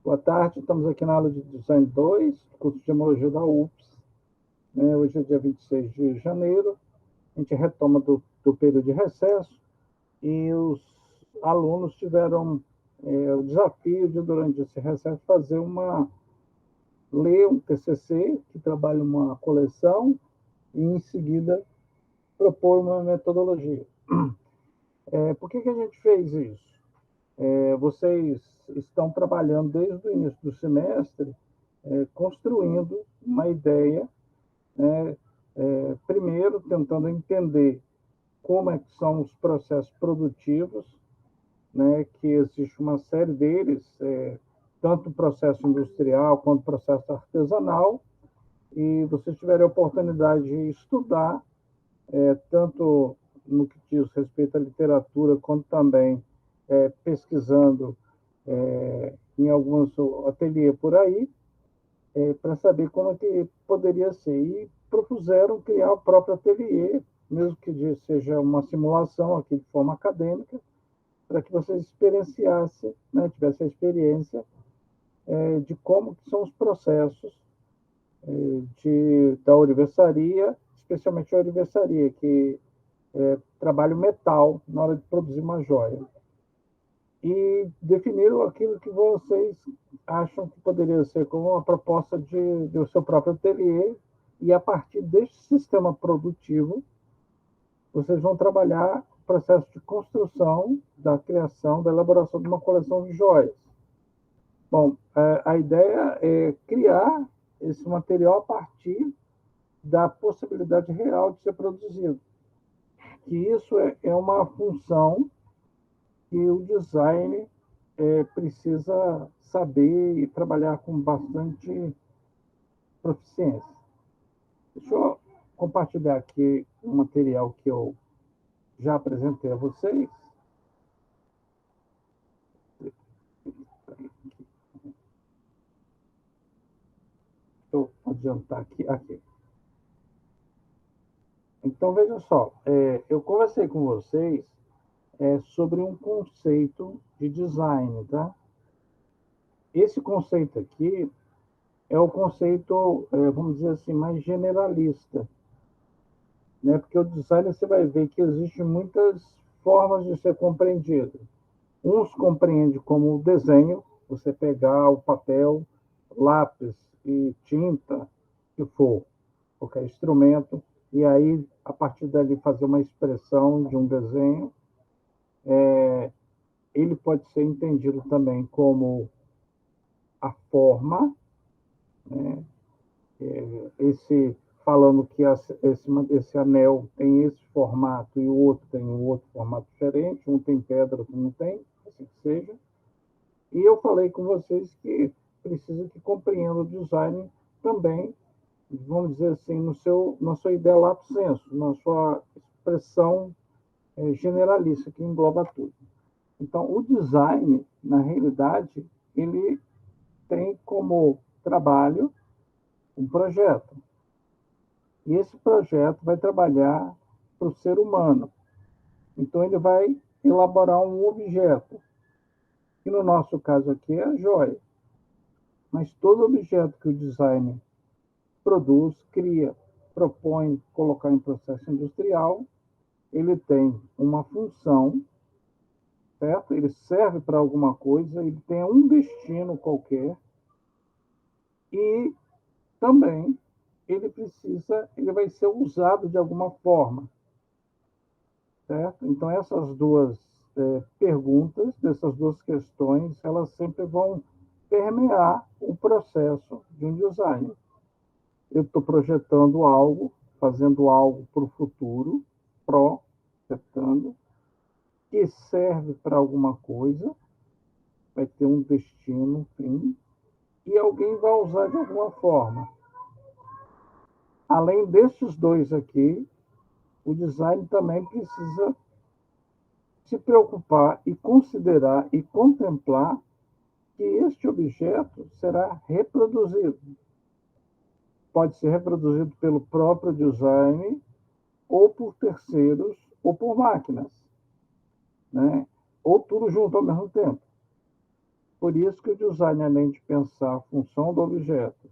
Boa tarde, estamos aqui na aula de Design 2, curso de Gemologia da UFS. Hoje é dia 26 de janeiro, a gente retoma do período de recesso e os alunos tiveram o desafio de, durante esse recesso, ler um TCC, que trabalha uma coleção, e em seguida propor uma metodologia. Por que a gente fez isso? Vocês estão trabalhando desde o início do semestre, construindo uma ideia, né, primeiro tentando entender como é que são os processos produtivos, né, que existe uma série deles, tanto processo industrial quanto processo artesanal, e vocês tiverem a oportunidade de estudar, tanto no que diz respeito à literatura, quanto também pesquisando em alguns ateliês por aí, para saber como é que poderia ser. E propuseram criar o próprio ateliê, mesmo que seja uma simulação aqui de forma acadêmica, para que vocês experienciassem, né, tivessem a experiência de como são os processos da ourivesaria, especialmente a ourivesaria, que trabalha o metal na hora de produzir uma joia. E definiram aquilo que vocês acham que poderia ser como uma proposta do seu próprio ateliê, e a partir deste sistema produtivo, vocês vão trabalhar o processo de construção, da criação, da elaboração de uma coleção de joias. Bom, a ideia é criar esse material a partir da possibilidade real de ser produzido. Que isso é uma função que o design precisa saber e trabalhar com bastante proficiência. Deixa eu compartilhar aqui um material que eu já apresentei a vocês. Deixa eu adiantar aqui. Então, veja só, eu conversei com vocês sobre um conceito de design, tá? Esse conceito aqui é o conceito, vamos dizer assim, mais generalista, né? Porque o design você vai ver que existem muitas formas de ser compreendido. Uns compreendem como o desenho, você pegar o papel, lápis e tinta, que for, qualquer instrumento, e aí, a partir dali, fazer uma expressão de um desenho. Ele pode ser entendido também como a forma, né? Falando que esse anel tem esse formato e o outro tem um outro formato diferente, um tem pedra, outro não tem, assim que seja. E eu falei com vocês que precisa que compreenda o design também, vamos dizer assim, na sua ideia lato sensu, na sua expressão generalista, que engloba tudo. Então, o design, na realidade, ele tem como trabalho um projeto. E esse projeto vai trabalhar para o ser humano. Então, ele vai elaborar um objeto, que no nosso caso aqui é a joia. Mas todo objeto que o design produz, cria, propõe colocar em processo industrial, ele tem uma função, certo? Ele serve para alguma coisa, ele tem um destino qualquer, e também ele vai ser usado de alguma forma, certo? Então, essas duas perguntas, dessas duas questões, elas sempre vão permear o processo de um design. Eu estou projetando algo, fazendo algo para o futuro, projetando, que serve para alguma coisa, vai ter um destino, fim, e alguém vai usar de alguma forma. Além desses dois aqui, o design também precisa se preocupar e considerar e contemplar que este objeto será reproduzido. Pode ser reproduzido pelo próprio design, ou por terceiros, ou por máquinas, né? Ou tudo junto ao mesmo tempo. Por isso que o design, além de pensar a função do objeto,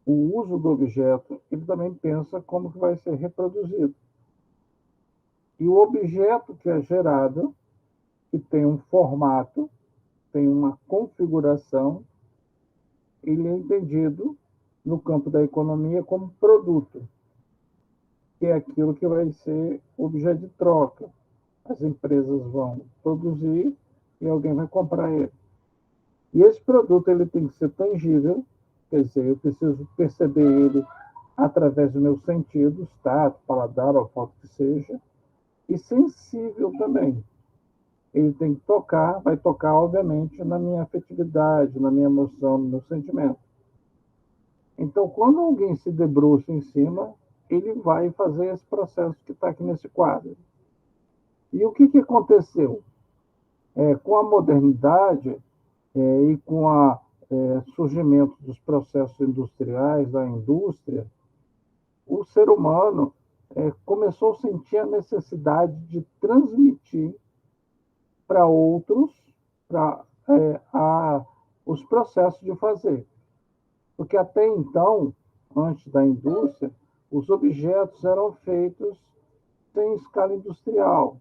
o uso do objeto, ele também pensa como que vai ser reproduzido. E o objeto que é gerado, que tem um formato, tem uma configuração, ele é entendido no campo da economia como produto, que é aquilo que vai ser objeto de troca. As empresas vão produzir e alguém vai comprar ele. E esse produto ele tem que ser tangível, quer dizer, eu preciso perceber ele através dos meus sentidos, tato, paladar, olfato que seja, e sensível também. Ele tem que tocar, vai tocar, obviamente, na minha afetividade, na minha emoção, no meu sentimento. Então, quando alguém se debruça em cima, ele vai fazer esse processo que está aqui nesse quadro. E o que aconteceu? Com a modernidade e com o surgimento dos processos industriais, da indústria, o ser humano começou a sentir a necessidade de transmitir para outros os processos de fazer. Porque até então, antes da indústria, os objetos eram feitos sem escala industrial.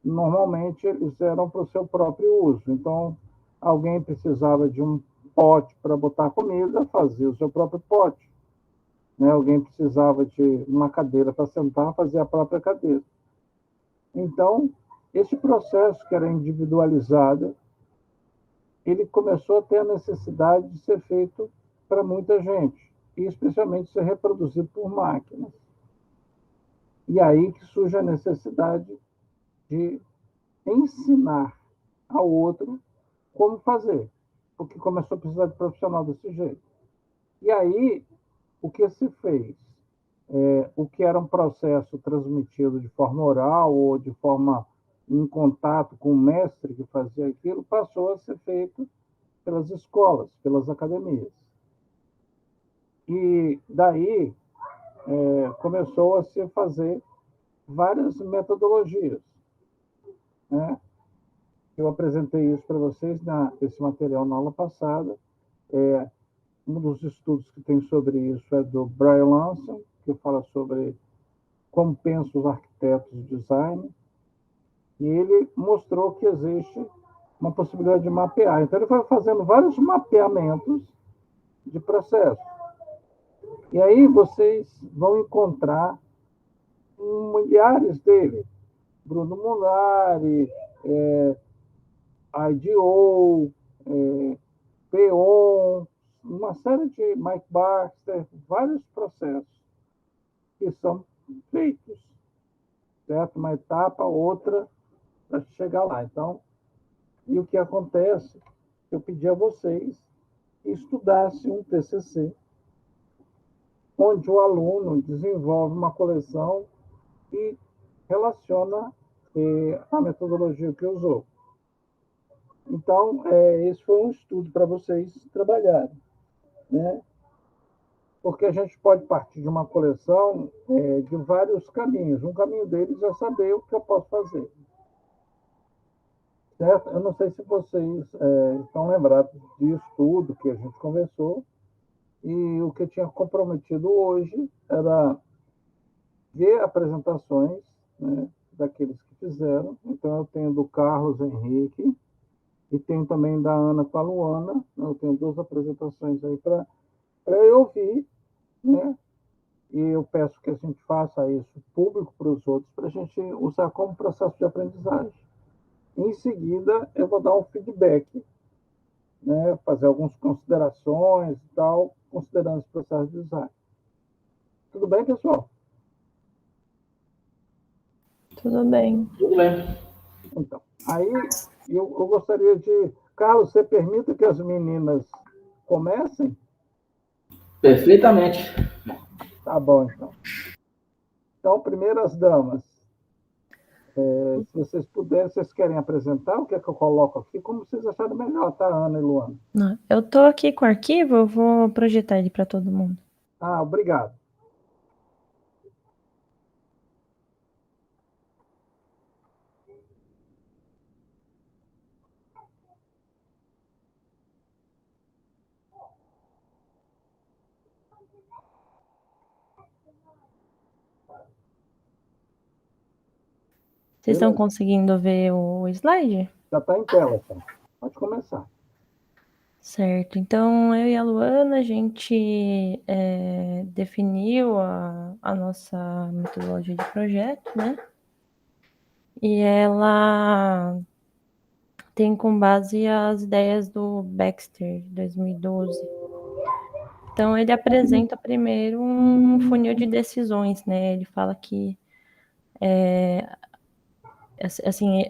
Normalmente, eles eram para o seu próprio uso. Então, alguém precisava de um pote para botar comida, fazia o seu próprio pote. Né? Alguém precisava de uma cadeira para sentar, fazia a própria cadeira. Então, esse processo que era individualizado, ele começou a ter a necessidade de ser feito para muita gente, e especialmente ser reproduzido por máquinas. E aí que surge a necessidade de ensinar ao outro como fazer, porque começou a precisar de profissional desse jeito. E aí, o que se fez? O que era um processo transmitido de forma oral ou de forma em contato com o mestre que fazia aquilo, passou a ser feito pelas escolas, pelas academias. E daí começou a se fazer várias metodologias. Né? Eu apresentei isso para vocês esse material na aula passada. Um dos estudos que tem sobre isso é do Brian Lanson, que fala sobre como pensam os arquitetos de design, e ele mostrou que existe uma possibilidade de mapear. Então, ele foi fazendo vários mapeamentos de processo. E aí vocês vão encontrar milhares dele. Bruno Munari, IDEO, Peon, uma série de Mike Baxter, vários processos que são feitos, certo? Uma etapa, outra, para chegar lá. Então, e o que acontece? Eu pedi a vocês que estudassem um TCC, onde o aluno desenvolve uma coleção e relaciona a metodologia que usou. Então, esse foi um estudo para vocês trabalharem, né? Porque a gente pode partir de uma coleção de vários caminhos. Um caminho deles é saber o que eu posso fazer. Certo? Eu não sei se vocês estão lembrados disso tudo que a gente conversou, e o que eu tinha comprometido hoje era ver apresentações, né, daqueles que fizeram. Então, eu tenho do Carlos Henrique e tenho também da Ana com a Luana. Eu tenho duas apresentações aí para eu ouvir, né? E eu peço que a gente faça isso público para os outros, para a gente usar como processo de aprendizagem. Em seguida, eu vou dar um feedback, né, fazer algumas considerações e tal, considerando esse processo de design. Tudo bem, pessoal? Tudo bem. Tudo bem. Então, aí eu gostaria de... Carlos, você permite que as meninas comecem? Perfeitamente. Tá bom, então. Então, primeiro as damas. Se vocês puderem, vocês querem apresentar o que é que eu coloco aqui? Como vocês acharem melhor, tá, Ana e Luana? Não, eu tô aqui com o arquivo, eu vou projetar ele para todo mundo. Ah, obrigado. Vocês estão conseguindo ver o slide? Já está em tela, tá? Pode começar. Certo. Então, eu e a Luana, a gente definiu a nossa metodologia de projeto, né? E ela tem com base as ideias do Baxter, de 2012. Então, ele apresenta primeiro um funil de decisões, né? Ele fala que assim,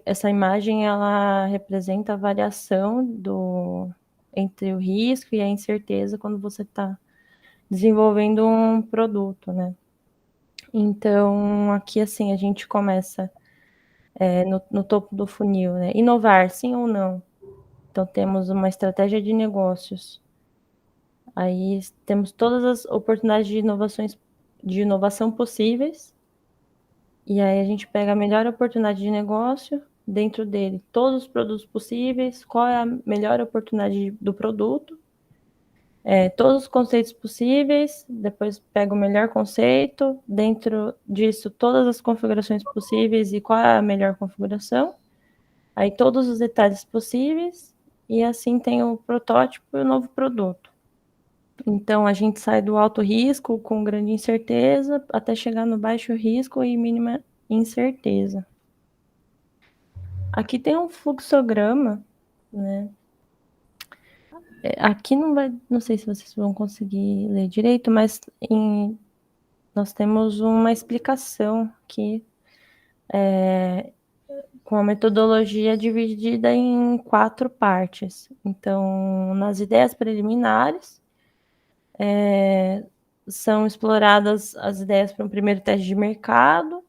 essa imagem ela representa a variação entre o risco e a incerteza quando você está desenvolvendo um produto, né? Então, aqui assim, a gente começa no topo do funil, né? Inovar, sim ou não? Então, temos uma estratégia de negócios. Aí temos todas as oportunidades de inovação possíveis. E aí a gente pega a melhor oportunidade de negócio, dentro dele todos os produtos possíveis, qual é a melhor oportunidade do produto, todos os conceitos possíveis, depois pega o melhor conceito, dentro disso todas as configurações possíveis e qual é a melhor configuração, aí todos os detalhes possíveis, e assim tem o protótipo e o novo produto. Então, a gente sai do alto risco com grande incerteza até chegar no baixo risco e mínima incerteza. Aqui tem um fluxograma, né? Aqui não sei se vocês vão conseguir ler direito, mas nós temos uma explicação aqui com a metodologia dividida em 4 partes. Então, nas ideias preliminares, são exploradas as ideias para um primeiro teste de mercado. O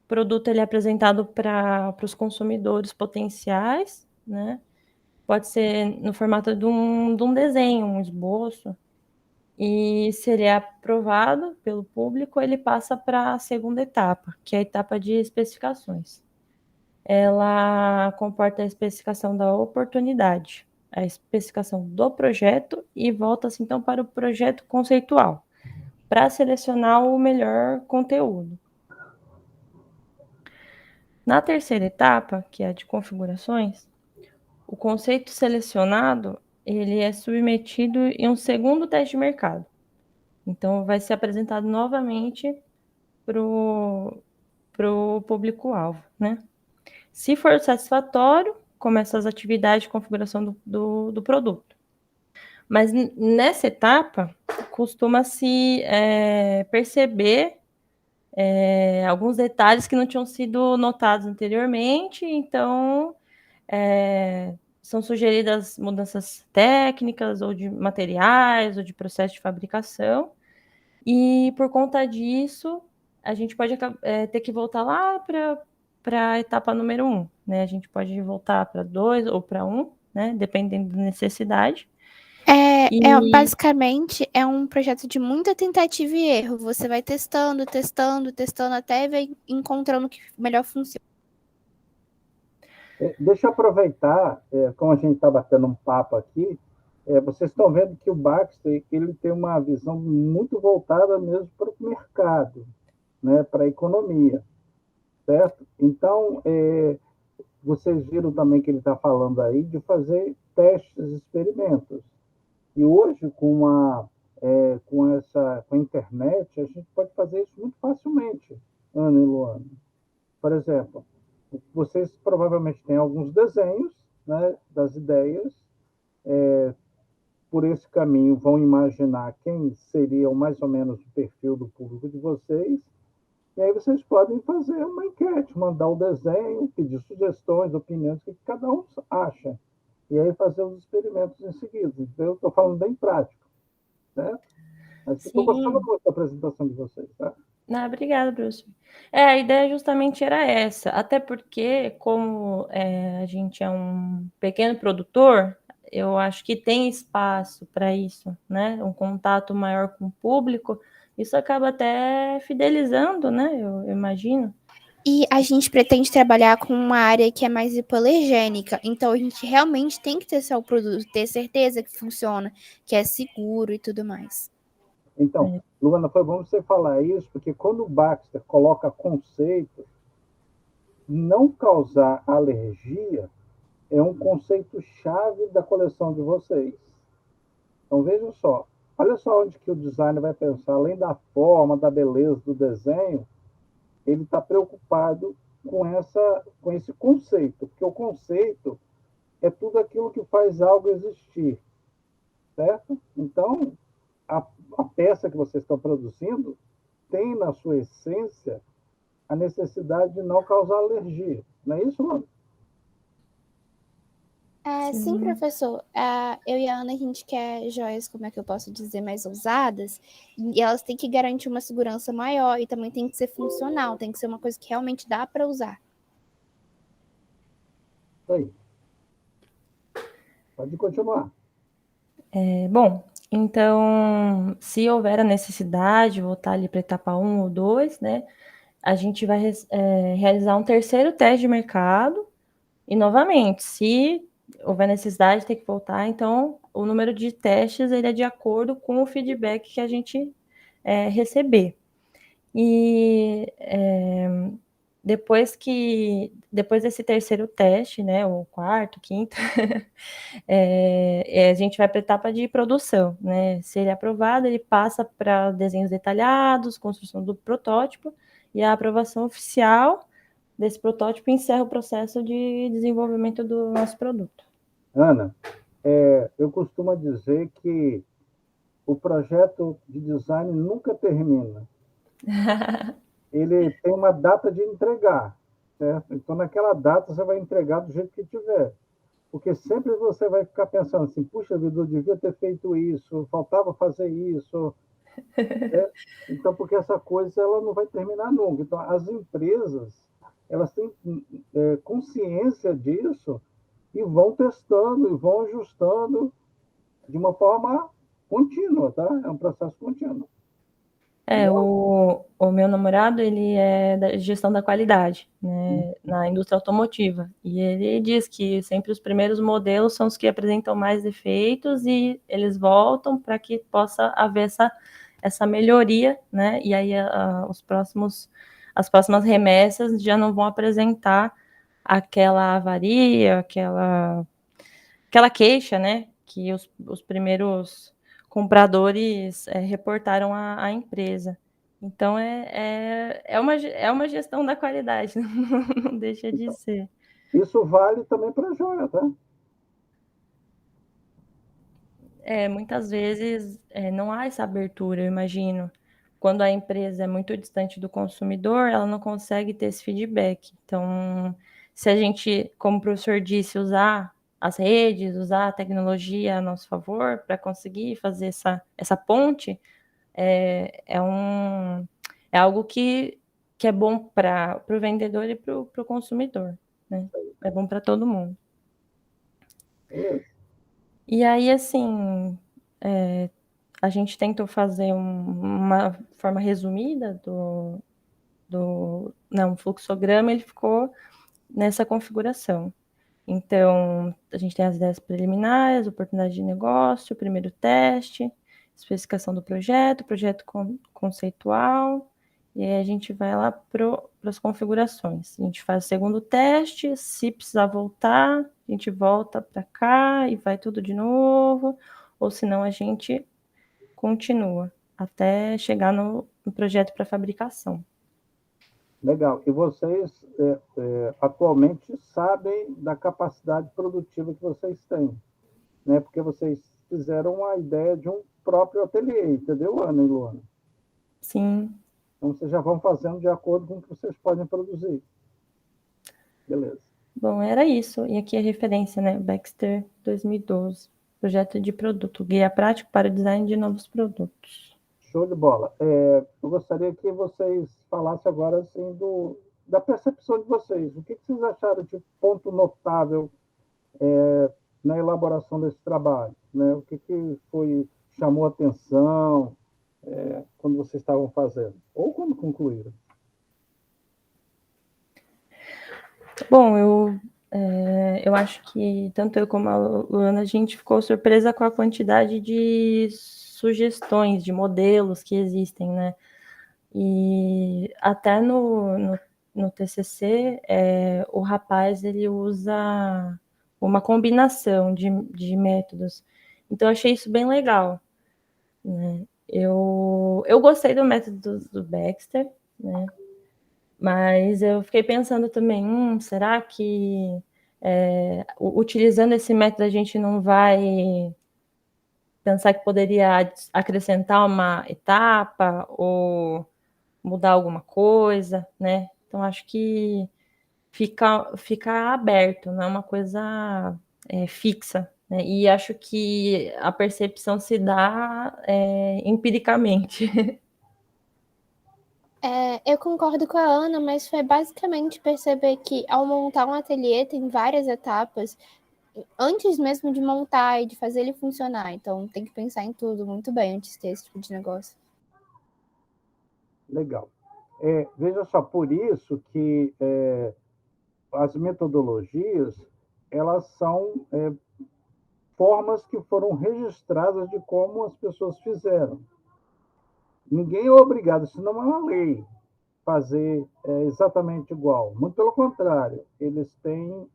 produto ele é apresentado para os consumidores potenciais, né? Pode ser no formato de um desenho, um esboço. E se ele é aprovado pelo público, ele passa para a segunda etapa, que é a etapa de especificações. Ela comporta a especificação da oportunidade, a especificação do projeto e volta-se então para o projeto conceitual, para selecionar o melhor conteúdo. Na terceira etapa, que é a de configurações, o conceito selecionado ele é submetido em um segundo teste de mercado. Então, vai ser apresentado novamente para o público-alvo, né? Se for satisfatório, começa as atividades de configuração do produto. Mas nessa etapa, costuma-se perceber alguns detalhes que não tinham sido notados anteriormente, então são sugeridas mudanças técnicas, ou de materiais, ou de processo de fabricação, e por conta disso, a gente pode ter que voltar lá para a etapa número 1, né? A gente pode voltar para 2 ou para 1, né? Dependendo da necessidade. Basicamente, é um projeto de muita tentativa e erro. Você vai testando, até ver encontrando o que melhor funciona. Deixa eu aproveitar, como a gente está batendo um papo aqui, vocês estão vendo que o Baxter ele tem uma visão muito voltada mesmo para o mercado, né, para a economia, certo? Então, vocês viram também que ele está falando aí de fazer testes, experimentos. E hoje, com a internet, a gente pode fazer isso muito facilmente, Ana e Luana. Por exemplo, vocês provavelmente têm alguns desenhos, né, das ideias. Por esse caminho, vão imaginar quem seria mais ou menos o perfil do público de vocês. E aí vocês podem fazer uma enquete, mandar o desenho, pedir sugestões, opiniões, o que cada um acha. E aí fazer os experimentos em seguida. Então, eu estou falando bem prático, certo? Estou gostando muito da apresentação de vocês, tá? Obrigada, Bruce. A ideia justamente era essa, até porque, como a gente é um pequeno produtor, eu acho que tem espaço para isso, né? Um contato maior com o público, isso acaba até fidelizando, né? Eu imagino. E a gente pretende trabalhar com uma área que é mais hipoalergênica, então a gente realmente tem que testar o produto, ter certeza que funciona, que é seguro e tudo mais. Então, Luana, foi bom você falar isso, porque quando o Baxter coloca conceito, não causar alergia é um conceito-chave da coleção de vocês. Então, vejam só. Olha só onde que o designer vai pensar. Além da forma, da beleza do desenho, ele está preocupado com esse conceito, porque o conceito é tudo aquilo que faz algo existir, certo? Então, a peça que vocês estão produzindo tem na sua essência a necessidade de não causar alergia. Não é isso, Ana? Sim, professor. Eu e a Ana, a gente quer joias, como é que eu posso dizer, mais ousadas, e elas têm que garantir uma segurança maior e também tem que ser funcional, tem que ser uma coisa que realmente dá para usar. Isso aí. Pode continuar. Bom, então, se houver a necessidade, voltar ali para a etapa 1 ou 2, né, a gente vai realizar um terceiro teste de mercado e, novamente, se houver necessidade, tem que voltar, então, o número de testes ele é de acordo com o feedback que a gente receber. E depois desse terceiro teste, né, o quarto, quinto, a gente vai para a etapa de produção, né? Se ele é aprovado, ele passa para desenhos detalhados, construção do protótipo, e a aprovação oficial desse protótipo encerra o processo de desenvolvimento do nosso produto. Ana, eu costumo dizer que o projeto de design nunca termina. Ele tem uma data de entregar, certo? Então, naquela data, você vai entregar do jeito que tiver. Porque sempre você vai ficar pensando assim, puxa vida, eu devia ter feito isso, faltava fazer isso. Né? Então, porque essa coisa ela não vai terminar nunca. Então, as empresas, elas têm consciência disso e vão testando e vão ajustando de uma forma contínua, tá? É um processo contínuo. O meu namorado, ele é da gestão da qualidade, né, na indústria automotiva, e ele diz que sempre os primeiros modelos são os que apresentam mais defeitos e eles voltam para que possa haver essa melhoria, né, e aí as próximas remessas já não vão apresentar aquela avaria, aquela queixa, né, que os primeiros compradores reportaram à empresa. Então, é uma gestão da qualidade, não deixa de ser. Isso vale também para a joia, tá? Muitas vezes não há essa abertura, eu imagino. Quando a empresa é muito distante do consumidor, ela não consegue ter esse feedback. Então, se a gente, como o professor disse, usar as redes, usar a tecnologia a nosso favor para conseguir fazer essa ponte, é algo que é bom para o vendedor e para o consumidor, né? É bom para todo mundo. E aí, assim, a gente tentou fazer uma forma resumida um fluxograma, ele ficou nessa configuração. Então, a gente tem as ideias preliminares, oportunidade de negócio, primeiro teste, especificação do projeto conceitual, e aí a gente vai lá para as configurações. A gente faz o segundo teste, se precisar voltar, a gente volta para cá e vai tudo de novo, ou senão a gente continua até chegar no projeto para fabricação. Legal. E vocês atualmente sabem da capacidade produtiva que vocês têm, né? Porque vocês fizeram uma ideia de um próprio ateliê, entendeu, Ana e Luana? Sim. Então, vocês já vão fazendo de acordo com o que vocês podem produzir. Beleza. Bom, era isso. E aqui a referência, né? Baxter 2012. Projeto de produto. Guia prático para o design de novos produtos. Show de bola. Eu gostaria que vocês falassem agora assim, da percepção de vocês. O que vocês acharam de ponto notável na elaboração desse trabalho? Né? O que chamou a atenção quando vocês estavam fazendo? Ou quando concluíram? Bom, eu acho que tanto eu como a Luana, a gente ficou surpresa com a quantidade de sugestões, de modelos que existem, né? E até no no TCC, o rapaz ele usa uma combinação de métodos. Então, eu achei isso bem legal, né? Eu gostei do método do Baxter, né? Mas eu fiquei pensando também, será que utilizando esse método a gente não vai pensar que poderia acrescentar uma etapa ou mudar alguma coisa, né? Então, acho que fica aberto, não é uma coisa fixa, né? E acho que a percepção se dá empiricamente. Eu concordo com a Ana, mas foi basicamente perceber que ao montar um ateliê tem várias etapas antes mesmo de montar e de fazer ele funcionar. Então tem que pensar em tudo muito bem antes de ter esse tipo de negócio. Legal. Veja só, por isso que as metodologias, elas são formas que foram registradas de como as pessoas fizeram. Ninguém é obrigado, isso não é uma lei, fazer exatamente igual. Muito pelo contrário, eles têm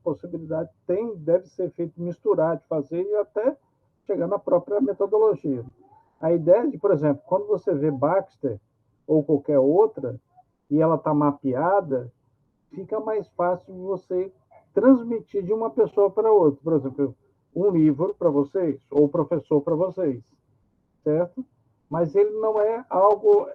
possibilidade, deve ser feito misturar, de fazer e até chegar na própria metodologia. A ideia de, por exemplo, quando você vê Baxter ou qualquer outra, e ela está mapeada, fica mais fácil você transmitir de uma pessoa para outra. Por exemplo, um livro para vocês, ou professor para vocês, certo? Mas ele não é algo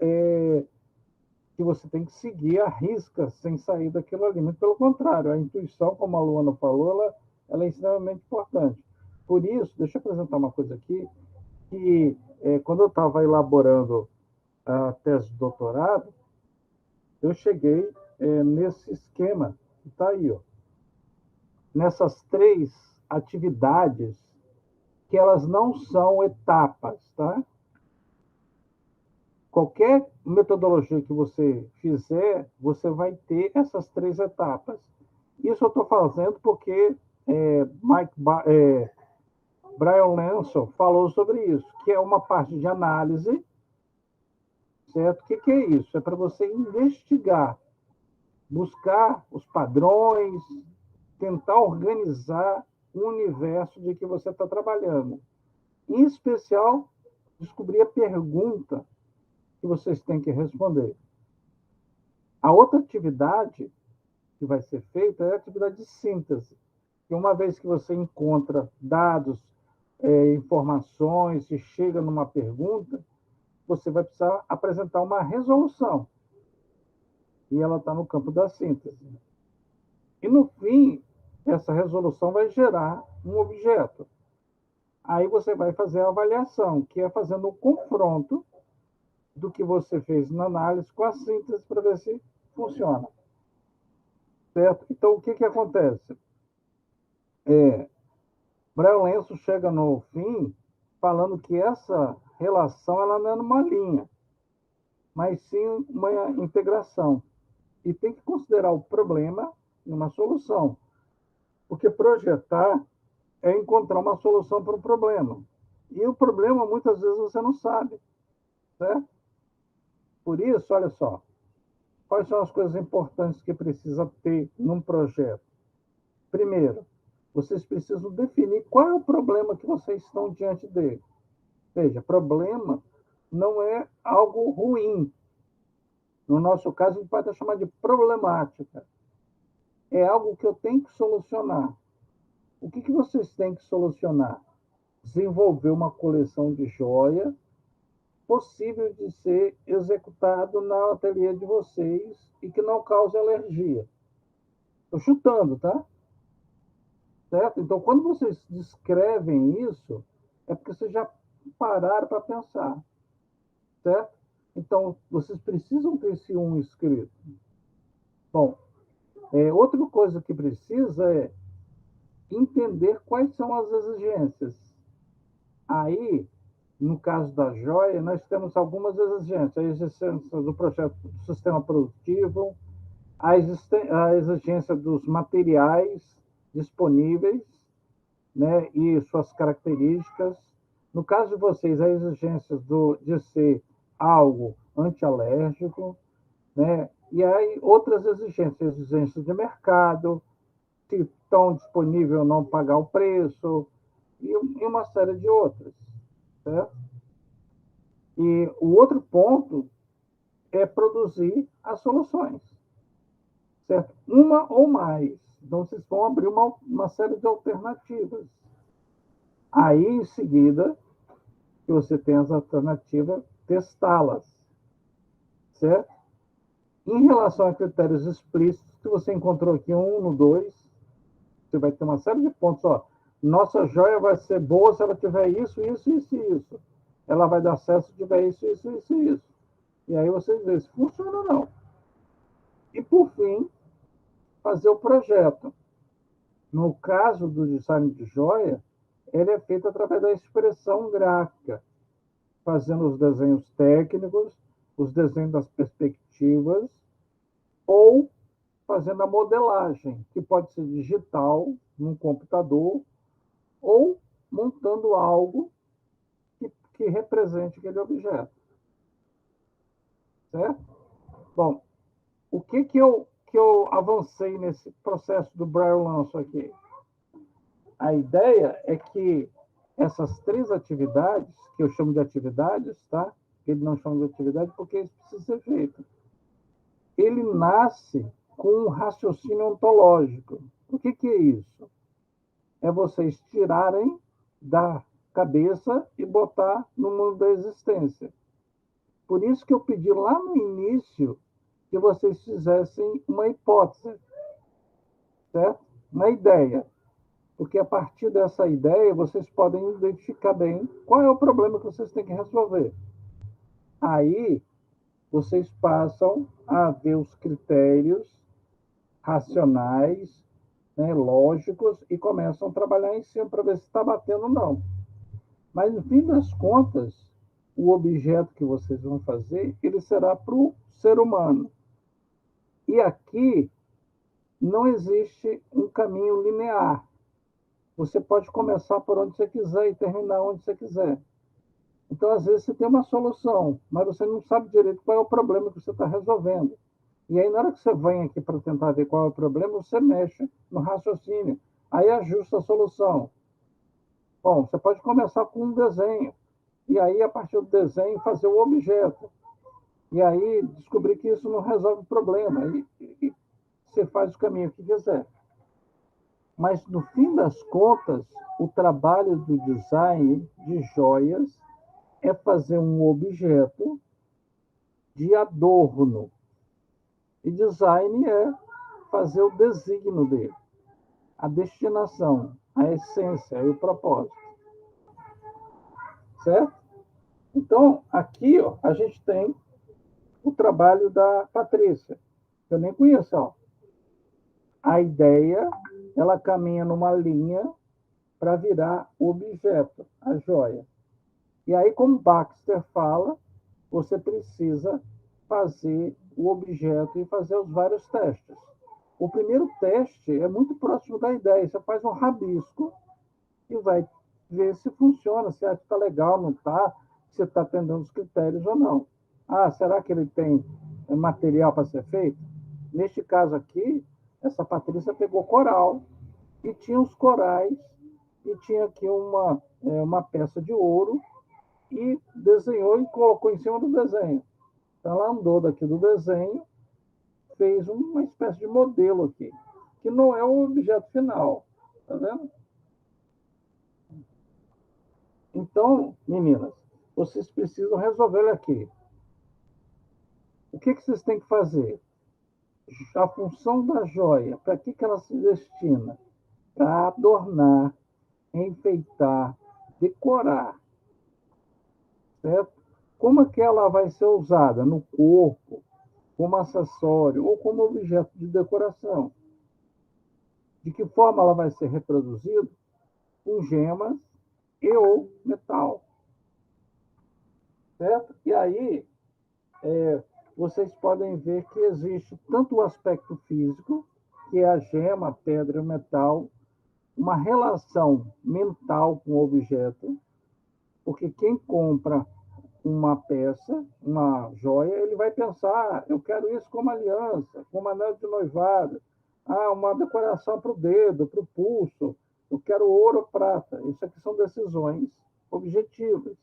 que você tem que seguir à risca sem sair daquilo ali. Muito pelo contrário, a intuição, como a Luana falou, ela é extremamente importante. Por isso, deixa eu apresentar uma coisa aqui, que quando eu estava elaborando a tese de doutorado, eu cheguei nesse esquema que está aí, ó, nessas 3 atividades, que elas não são etapas, tá? Qualquer metodologia que você fizer, você vai ter essas 3 etapas. Isso eu estou fazendo porque Brian Lanson falou sobre isso, que é uma parte de análise, certo? O que é isso? É para você investigar, buscar os padrões, tentar organizar o universo de que você está trabalhando. Em especial, descobrir a pergunta que vocês têm que responder. A outra atividade que vai ser feita é a atividade de síntese. E uma vez que você encontra dados, informações e chega numa pergunta, você vai precisar apresentar uma resolução. E ela está no campo da síntese. E, no fim, essa resolução vai gerar um objeto. Aí você vai fazer a avaliação, que é fazendo um confronto do que você fez na análise com a síntese para ver se funciona. Certo? Então, o que acontece? Brian Lenço chega no fim falando que essa relação ela não é numa linha, mas sim uma integração. E tem que considerar o problema numa solução. Porque projetar é encontrar uma solução para o problema. E o problema, muitas vezes, você não sabe. Certo? Por isso, olha só, quais são as coisas importantes que precisa ter num projeto? Primeiro, vocês precisam definir qual é o problema que vocês estão diante dele. Veja, problema não é algo ruim. No nosso caso, a gente pode chamar de problemática. É algo que eu tenho que solucionar. O que vocês têm que solucionar? Desenvolver uma coleção de joia possível de ser executado na ateliê de vocês e que não cause alergia. Estou chutando, tá? Certo? Então, quando vocês descrevem isso, é porque vocês já pararam para pensar. Certo? Então, vocês precisam ter esse escrito. Bom, outra coisa que precisa é entender quais são as exigências. Aí, no caso da joia, nós temos algumas exigências. A exigência do projeto do sistema produtivo, a exigência dos materiais disponíveis, né, e suas características. No caso de vocês, a exigência de ser algo antialérgico, né, E aí, outras exigências de mercado, se estão disponível ou não pagar o preço, e uma série de outras. Certo? E o outro ponto é produzir as soluções. Certo? Uma ou mais. Então, vocês vão abrir uma série de alternativas. Aí, em seguida, que você tem as alternativas, testá-las. Certo? Em relação a critérios explícitos, que você encontrou aqui no 2, você vai ter uma série de pontos. Ó, nossa joia vai ser boa se ela tiver isso, isso, isso e isso. Ela vai dar certo se tiver isso, isso, isso e isso. E aí vocês veem se funciona ou não. E, por fim, fazer o projeto. No caso do design de joia, ele é feito através da expressão gráfica, fazendo os desenhos técnicos, os desenhos das perspectivas, ou fazendo a modelagem, que pode ser digital, num computador, ou montando algo que represente aquele objeto. Certo? Bom, o que eu avancei nesse processo do Braille Lanço aqui? A ideia é que essas 3 atividades, que eu chamo de atividades, tá? Ele não chama de atividade porque isso precisa ser feito. Ele nasce com um raciocínio ontológico. O que é isso? É vocês tirarem da cabeça e botar no mundo da existência. Por isso que eu pedi lá no início que vocês fizessem uma hipótese, certo? Uma ideia. Porque a partir dessa ideia, vocês podem identificar bem qual é o problema que vocês têm que resolver. Aí, vocês passam a ver os critérios racionais, né, lógicos, e começam a trabalhar em cima para ver se está batendo ou não. Mas, no fim das contas, o objeto que vocês vão fazer, ele será para o ser humano. E aqui não existe um caminho linear. Você pode começar por onde você quiser e terminar onde você quiser. Então, às vezes, você tem uma solução, mas você não sabe direito qual é o problema que você está resolvendo. E aí, na hora que você vem aqui para tentar ver qual é o problema, você mexe no raciocínio. Aí ajusta a solução. Bom, você pode começar com um desenho. E aí, a partir do desenho, fazer o objeto. E aí, descobrir que isso não resolve o problema. E você faz o caminho que quiser. Mas, no fim das contas, o trabalho do design de joias é fazer um objeto de adorno. E design é fazer o designo dele, a destinação, a essência e o propósito. Certo? Então, aqui ó, a gente tem o trabalho da Patrícia, que eu nem conheço. Ó. A ideia, ela caminha numa linha para virar o objeto, a joia. E aí, como Baxter fala, você precisa fazer o objeto e fazer os vários testes. O primeiro teste é muito próximo da ideia. Você faz um rabisco e vai ver se funciona, se está legal, não está, se está atendendo os critérios ou não. Ah, será que ele tem material para ser feito? Neste caso aqui, essa Patrícia pegou coral e tinha os corais e tinha aqui uma peça de ouro e desenhou e colocou em cima do desenho. Então, ela andou daqui do desenho, fez uma espécie de modelo aqui, que não é o objeto final. Tá vendo? Então, meninas, vocês precisam resolver aqui. O que vocês têm que fazer? A função da joia, para que ela se destina? Para adornar, enfeitar, decorar. Certo? Como é que ela vai ser usada? No corpo, como acessório ou como objeto de decoração? De que forma ela vai ser reproduzida? Com gemas e ou metal. Certo? E aí, vocês podem ver que existe tanto o aspecto físico, que é a gema, a pedra e o metal, uma relação mental com o objeto, porque quem compra uma peça, uma joia, ele vai pensar, eu quero isso como aliança, como anel de noivado, uma decoração para o dedo, para o pulso, eu quero ouro ou prata. Isso aqui são decisões objetivas,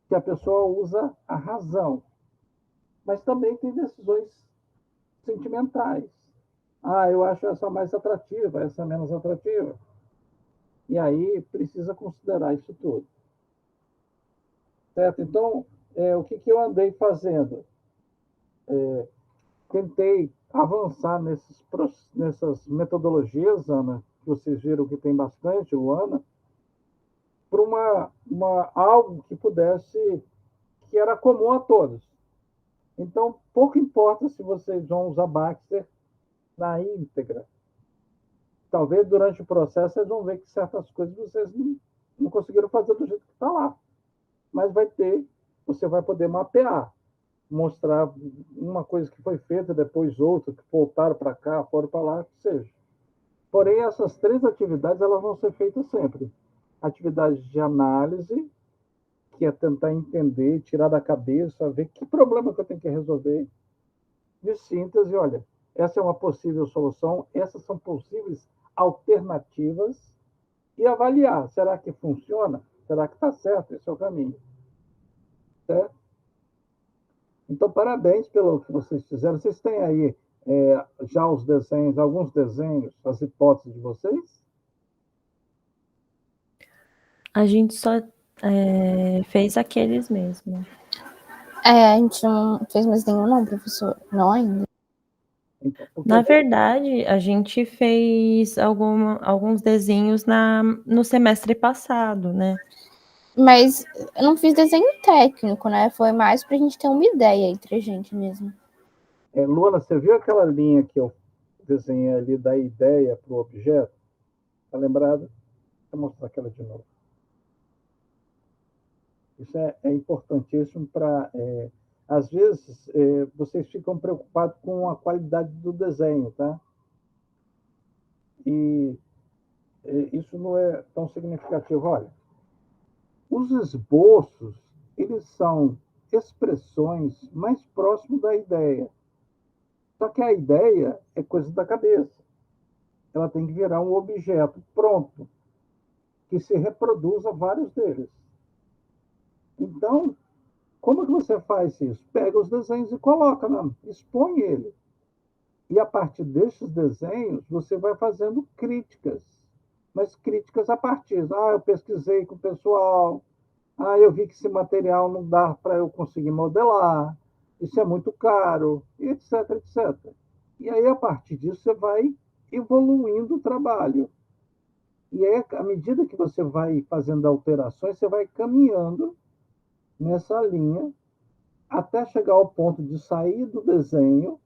que a pessoa usa a razão. Mas também tem decisões sentimentais. Eu acho essa mais atrativa, essa menos atrativa. E aí precisa considerar isso tudo. Certo? Então, o que eu andei fazendo? Tentei avançar nessas metodologias, Ana, que vocês viram que tem bastante, Luana, para algo que pudesse, que era comum a todos. Então, pouco importa se vocês vão usar Baxter na íntegra. Talvez durante o processo vocês vão ver que certas coisas vocês não conseguiram fazer do jeito que está lá. Mas você vai poder mapear, mostrar uma coisa que foi feita, depois outra, que voltaram para cá, foram para lá, que seja. Porém, essas 3 atividades elas vão ser feitas sempre. Atividade de análise, que é tentar entender, tirar da cabeça, ver que problema que eu tenho que resolver. De síntese, olha, essa é uma possível solução, essas são possíveis alternativas, e avaliar, será que funciona? Será que está certo? Esse é o caminho. Certo? Então, parabéns pelo que vocês fizeram. Vocês têm aí já os desenhos, alguns desenhos, as hipóteses de vocês? A gente só fez aqueles mesmo. A gente não fez mais nenhum, não, professor. Não ainda. Então, Na verdade, a gente fez alguns desenhos no semestre passado, né? Mas eu não fiz desenho técnico, né? Foi mais pra gente ter uma ideia entre a gente mesmo. Luana, você viu aquela linha que eu desenhei ali da ideia para o objeto? Está lembrado? Vou mostrar aquela de novo. Isso é importantíssimo para... às vezes, vocês ficam preocupados com a qualidade do desenho, tá? E isso não é tão significativo. Olha, os esboços, eles são expressões mais próximas da ideia. Só que a ideia é coisa da cabeça. Ela tem que virar um objeto pronto, que se reproduza vários deles. Então, como que você faz isso? Pega os desenhos e coloca, expõe ele. E a partir desses desenhos, você vai fazendo críticas. Mas críticas a partir. Eu pesquisei com o pessoal. Eu vi que esse material não dá para eu conseguir modelar. Isso é muito caro, etc, etc. E aí, a partir disso, você vai evoluindo o trabalho. E aí, à medida que você vai fazendo alterações, você vai caminhando nessa linha até chegar ao ponto de sair do desenho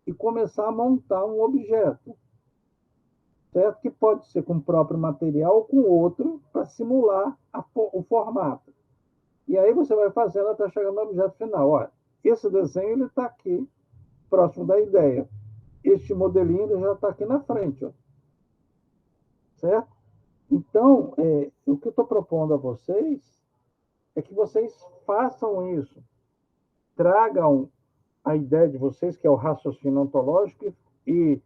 e começar a montar um objeto. Certo? Que pode ser com o próprio material ou com outro para simular o formato. E aí você vai fazendo até chegar no objeto final. Olha, esse desenho está aqui, próximo da ideia. Este modelinho ele já está aqui na frente. Ó. Certo? Então, o que eu estou propondo a vocês é que vocês façam isso. Tragam a ideia de vocês, que é o raciocínio ontológico, e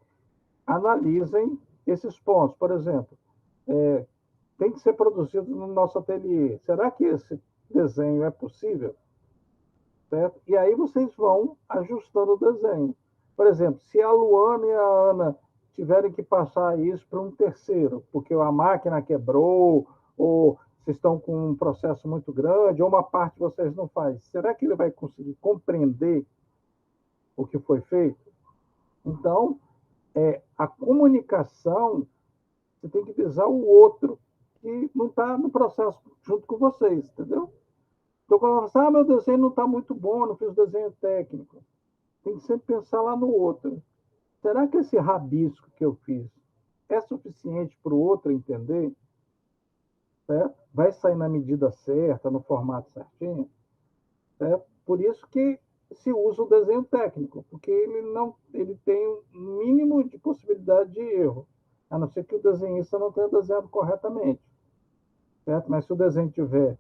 analisem esses pontos. Por exemplo, tem que ser produzido no nosso ateliê. Será que esse desenho é possível? Certo? E aí vocês vão ajustando o desenho. Por exemplo, se a Luana e a Ana tiverem que passar isso para um terceiro, porque a máquina quebrou, ou vocês estão com um processo muito grande, ou uma parte vocês não fazem, será que ele vai conseguir compreender o que foi feito? Então, a comunicação, você tem que visar o outro, que não está no processo junto com vocês, entendeu? Então, quando você meu desenho não está muito bom, não fiz desenho técnico. Tem que sempre pensar lá no outro. Será que esse rabisco que eu fiz é suficiente para o outro entender? Certo? Vai sair na medida certa, no formato certinho? Certo? Por isso que se usa o desenho técnico, porque ele tem um mínimo de possibilidade de erro, a não ser que o desenhista não tenha desenhado corretamente. Certo? Mas se o desenho estiver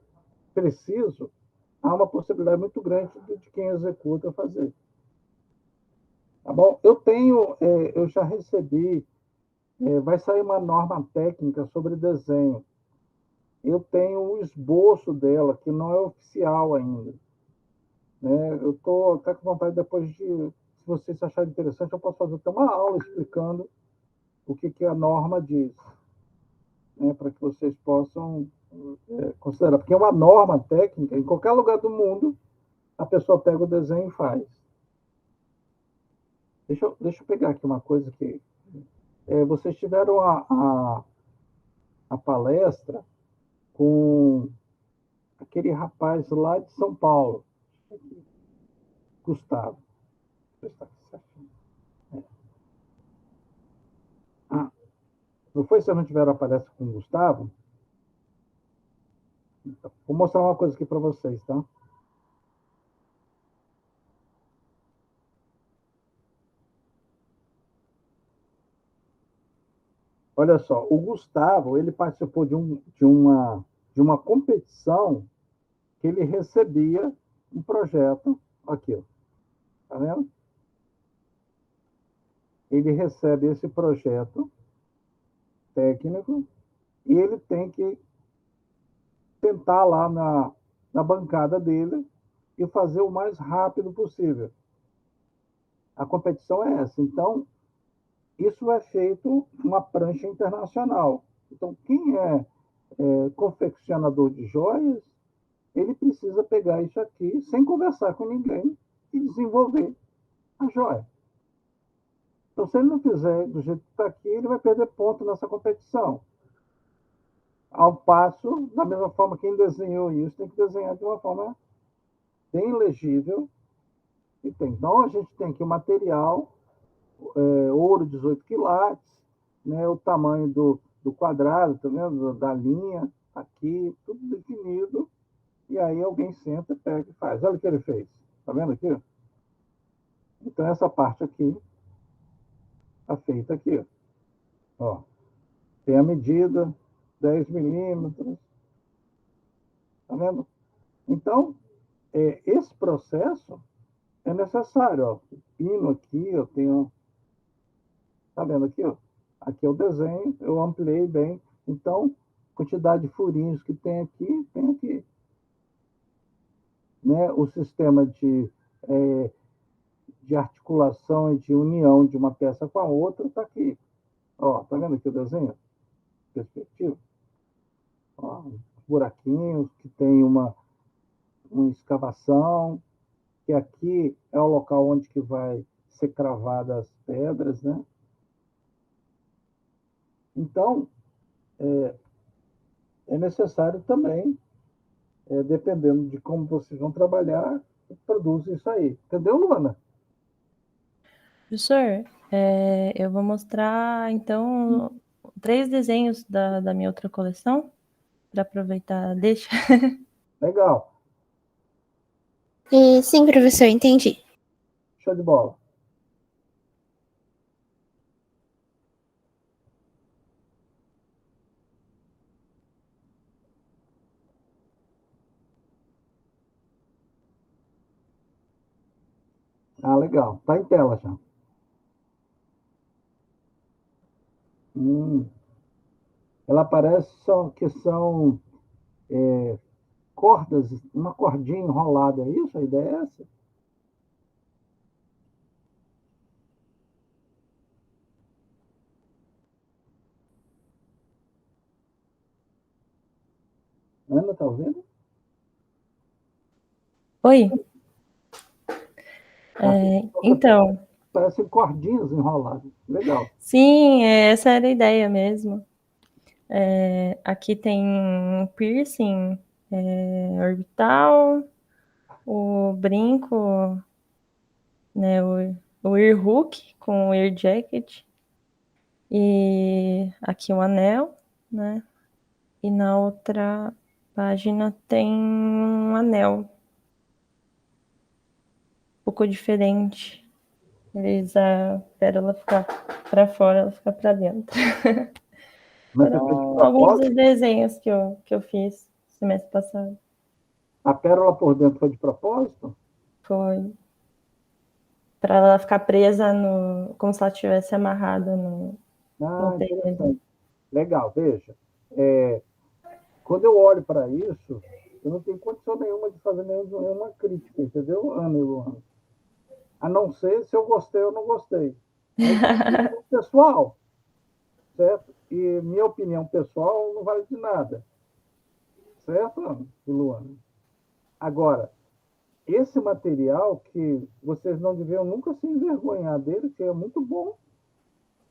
preciso, há uma possibilidade muito grande de quem executa fazer. Tá bom? Eu já recebi, vai sair uma norma técnica sobre desenho. Eu tenho um esboço dela, que não é oficial ainda. Né? Eu estou até com vontade, depois de, se vocês acharem interessante, eu posso fazer até uma aula explicando o que a norma diz, né? Para que vocês possam considerar. Porque é uma norma técnica, em qualquer lugar do mundo, a pessoa pega o desenho e faz. Deixa eu pegar aqui uma coisa que... vocês tiveram a palestra com aquele rapaz lá de São Paulo, Gustavo. Não foi se eu não tiver a palestra com o Gustavo? Vou mostrar uma coisa aqui para vocês, tá? Olha só, o Gustavo, ele participou de uma competição que ele recebia um projeto, aqui, ó, tá vendo? Ele recebe esse projeto técnico e ele tem que tentar lá na bancada dele e fazer o mais rápido possível. A competição é essa. Então, isso é feito uma prancha internacional. Então, quem é confeccionador de joias, ele precisa pegar isso aqui sem conversar com ninguém e desenvolver a joia. Então, se ele não fizer do jeito que está aqui, ele vai perder ponto nessa competição. Ao passo, da mesma forma, quem desenhou isso tem que desenhar de uma forma bem legível. Então, a gente tem aqui o material, ouro 18 quilates, né, o tamanho do quadrado, tá vendo? Da linha, aqui, tudo definido. E aí alguém senta, pega e faz. Olha o que ele fez. Tá vendo aqui? Então, essa parte aqui está feita aqui. Ó. Tem a medida, 10 milímetros. Tá vendo? Então, esse processo é necessário. Ó. O pino aqui, eu tenho... Tá vendo aqui? Ó? Aqui é o desenho, eu ampliei bem. Então, quantidade de furinhos que tem aqui, tem aqui. Né? O sistema de articulação e de união de uma peça com a outra está aqui. Ó, tá vendo aqui o desenho? Perspectiva. Ó, buraquinhos que tem uma escavação, que aqui é o local onde que vai ser cravada as pedras, né? Então, é necessário também, dependendo de como vocês vão trabalhar, produz isso aí. Entendeu, Luana? Professor, eu vou mostrar, então, 3 desenhos da minha outra coleção, para aproveitar, deixa. Legal. Sim, professor, entendi. Show de bola. Ah, legal. Está em tela já. Ela parece que são cordas, uma cordinha enrolada. É isso? A ideia é essa? Ana, está ouvindo? Oi? Então... Parecem cordinhas enroladas. Legal. Sim, essa era a ideia mesmo. Aqui tem um piercing orbital, o brinco, né, o ear hook com o ear jacket, e aqui o anel, né? E na outra página tem um anel um pouco diferente. Eles a pérola ficar para fora, ela fica para dentro. Mas Foram alguns dos desenhos que eu fiz semestre passado. A pérola por dentro foi de propósito? Foi para ela ficar presa no, como se ela estivesse amarrada no telha ali. Interessante. Legal, veja. Quando eu olho para isso, eu não tenho condição nenhuma de fazer nenhuma crítica, entendeu, Ana e Luana? A não ser se eu gostei ou não gostei. É pessoal, certo? E minha opinião pessoal não vale de nada. Certo, Ana e Luana? Agora, esse material que vocês não deviam nunca se envergonhar dele, que é muito bom,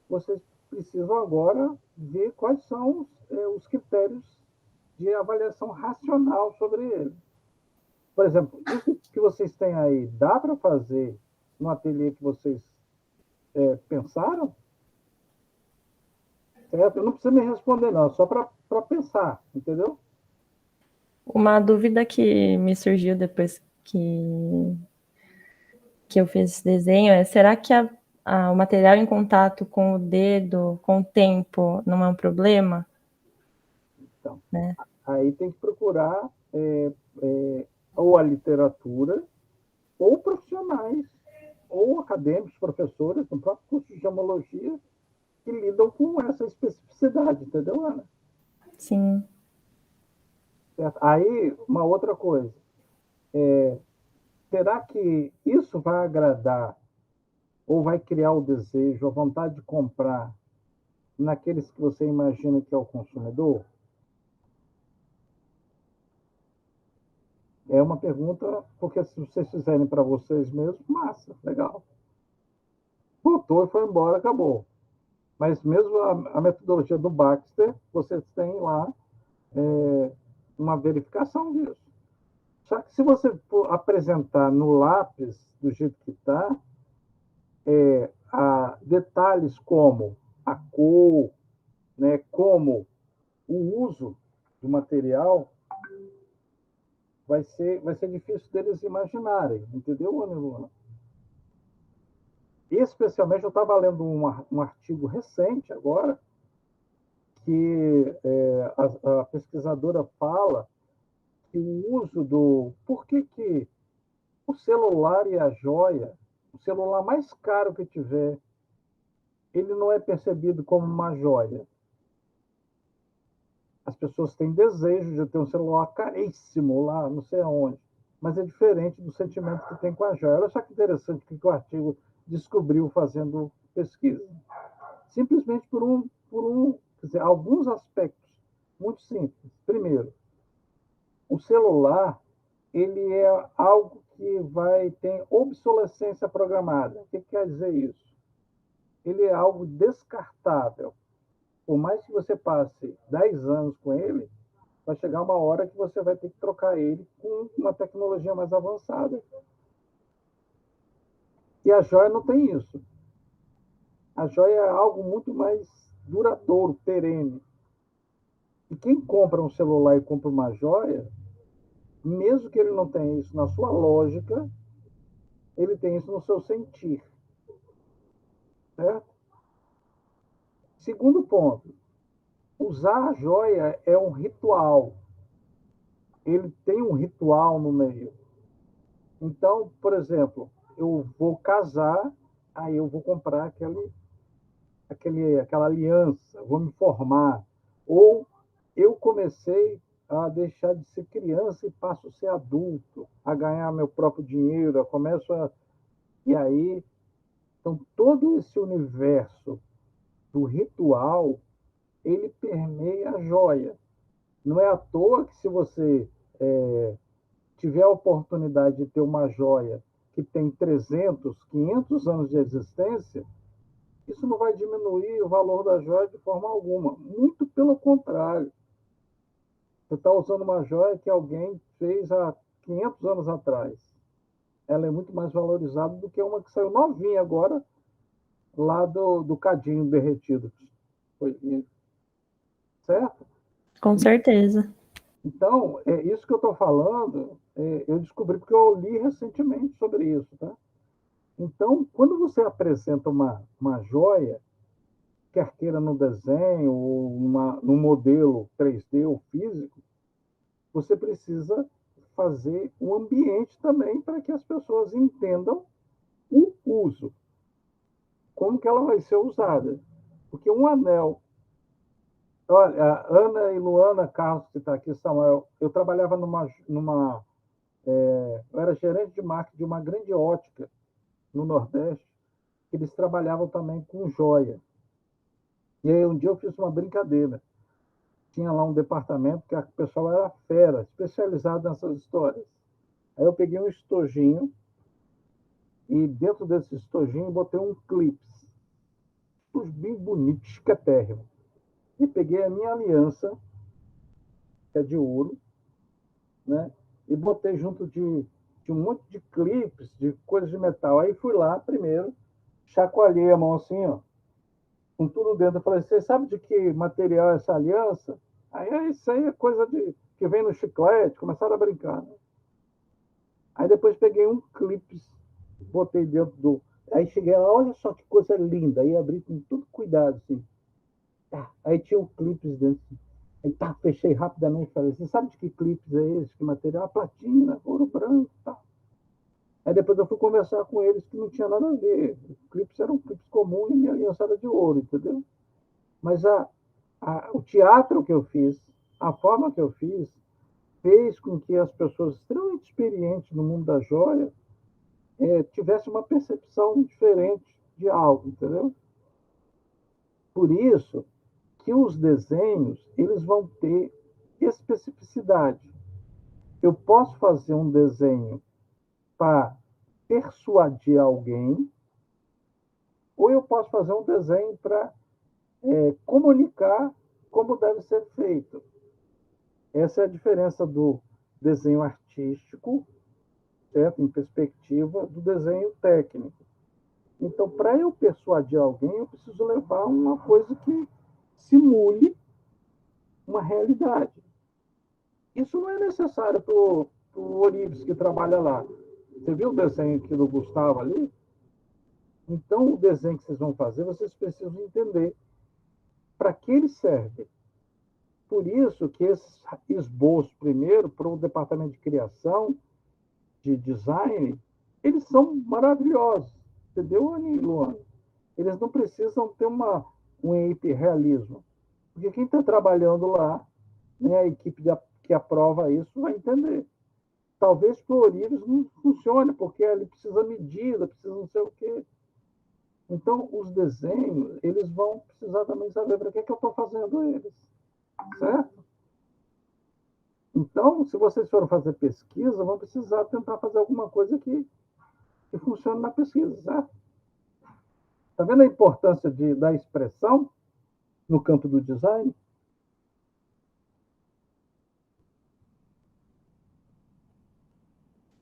vocês precisam agora ver quais são os critérios de avaliação racional sobre ele. Por exemplo, isso que vocês têm aí, dá para fazer no ateliê que vocês pensaram? Certo? Não precisa me responder, não, só para pensar, entendeu? Uma dúvida que me surgiu depois que eu fiz esse desenho é: será que o material em contato com o dedo, com o tempo, não é um problema? Então, né? Aí tem que procurar ou a literatura, ou profissionais, ou acadêmicos, professores, no próprio curso de gemologia, que lidam com essa especificidade, entendeu, Ana? Sim. Certo? Aí, uma outra coisa. Será que isso vai agradar ou vai criar o desejo, a vontade de comprar naqueles que você imagina que é o consumidor? É uma pergunta, porque se vocês fizerem para vocês mesmos, massa, legal. Voltou e foi embora, acabou. Mas mesmo a metodologia do Baxter, vocês têm lá uma verificação disso. Só que se você for apresentar no lápis do jeito que está, detalhes como a cor, né, como o uso do material, vai ser difícil deles imaginarem, entendeu, Ana Luana? Especialmente, eu estava lendo um artigo recente agora, que a pesquisadora fala que o uso do... Por que o celular e a joia, o celular mais caro que tiver, ele não é percebido como uma joia? As pessoas têm desejo de ter um celular caríssimo lá, não sei aonde, mas é diferente do sentimento que tem com a joia. Olha só que interessante o que o artigo descobriu fazendo pesquisa. Simplesmente quer dizer, alguns aspectos muito simples. Primeiro, o celular, ele é algo que tem obsolescência programada. O que quer dizer isso? Ele é algo descartável. Por mais que você passe 10 anos com ele, vai chegar uma hora que você vai ter que trocar ele com uma tecnologia mais avançada. E a joia não tem isso. A joia é algo muito mais duradouro, perene. E quem compra um celular e compra uma joia, mesmo que ele não tenha isso na sua lógica, ele tem isso no seu sentir. Certo? Segundo ponto, usar a joia é um ritual. Ele tem um ritual no meio. Então, por exemplo, eu vou casar, aí eu vou comprar aquela aliança, vou me formar. Ou eu comecei a deixar de ser criança e passo a ser adulto, a ganhar meu próprio dinheiro, eu começo a... E aí, então, todo esse universo do ritual, ele permeia a joia. Não é à toa que se você tiver a oportunidade de ter uma joia que tem 300, 500 anos de existência, isso não vai diminuir o valor da joia de forma alguma. Muito pelo contrário. Você está usando uma joia que alguém fez há 500 anos atrás. Ela é muito mais valorizada do que uma que saiu novinha agora, lá do cadinho derretido. Certo? Com certeza. Então, isso que eu estou falando, eu descobri porque eu li recentemente sobre isso. Tá? Então, quando você apresenta uma joia, quer queira no desenho, ou no modelo 3D ou físico, você precisa fazer um ambiente também para que as pessoas entendam o uso, como que ela vai ser usada. Porque um anel... Olha, a Ana e Luana Carlos, que está aqui, Samuel, eu trabalhava eu era gerente de marketing de uma grande ótica no Nordeste, que eles trabalhavam também com joia. E aí um dia eu fiz uma brincadeira. Tinha lá um departamento que o pessoal era fera, especializado nessas histórias. Aí eu peguei um estojinho e dentro desse estojinho botei um clips, bem bonito, chiquetérrimo. E peguei a minha aliança, que é de ouro, né? E botei junto de um monte de clipes, de coisas de metal. Aí fui lá primeiro, chacoalhei a mão assim, ó, com tudo dentro. Eu falei, você sabe de que material é essa aliança? Aí isso aí é coisa que vem no chiclete, começaram a brincar, né? Aí depois peguei um clips, botei dentro do... Aí cheguei lá, olha só que coisa linda. Aí abri com todo cuidado, assim. Tá. Aí tinha um clips dentro. Aí tá, fechei rapidamente e falei, você sabe de que clips é esse? Que material? Platina, ouro branco e tal. Aí depois eu fui conversar com eles que não tinha nada a ver. Os clipes eram clipes comuns e minha aliança era de ouro, entendeu? Mas o teatro que eu fiz, a forma que eu fiz, fez com que as pessoas extremamente experientes no mundo da joia tivessem uma percepção diferente de algo, entendeu? Por isso que os desenhos eles vão ter especificidade. Eu posso fazer um desenho para persuadir alguém, ou eu posso fazer um desenho para comunicar como deve ser feito. Essa é a diferença do desenho artístico, certo? Em perspectiva, do desenho técnico. Então, para eu persuadir alguém, eu preciso levar uma coisa que simule uma realidade. Isso não é necessário para o Orives que trabalha lá. Você viu o desenho aqui do Gustavo ali? Então, o desenho que vocês vão fazer, vocês precisam entender para que ele serve. Por isso que esse esboço, primeiro, para o departamento de criação, de design, eles são maravilhosos. Entendeu, Ani e Luana? Eles não precisam ter um hiperrealismo. Porque quem está trabalhando lá, né, a equipe que aprova isso, vai entender. Talvez para o Orives não funcione, porque ele precisa medida, precisa não sei o quê. Então, os desenhos, eles vão precisar também saber para que eu estou fazendo eles. Certo? Então, se vocês forem fazer pesquisa, vão precisar tentar fazer alguma coisa que funcione na pesquisa, certo? Está vendo a importância da expressão no campo do design?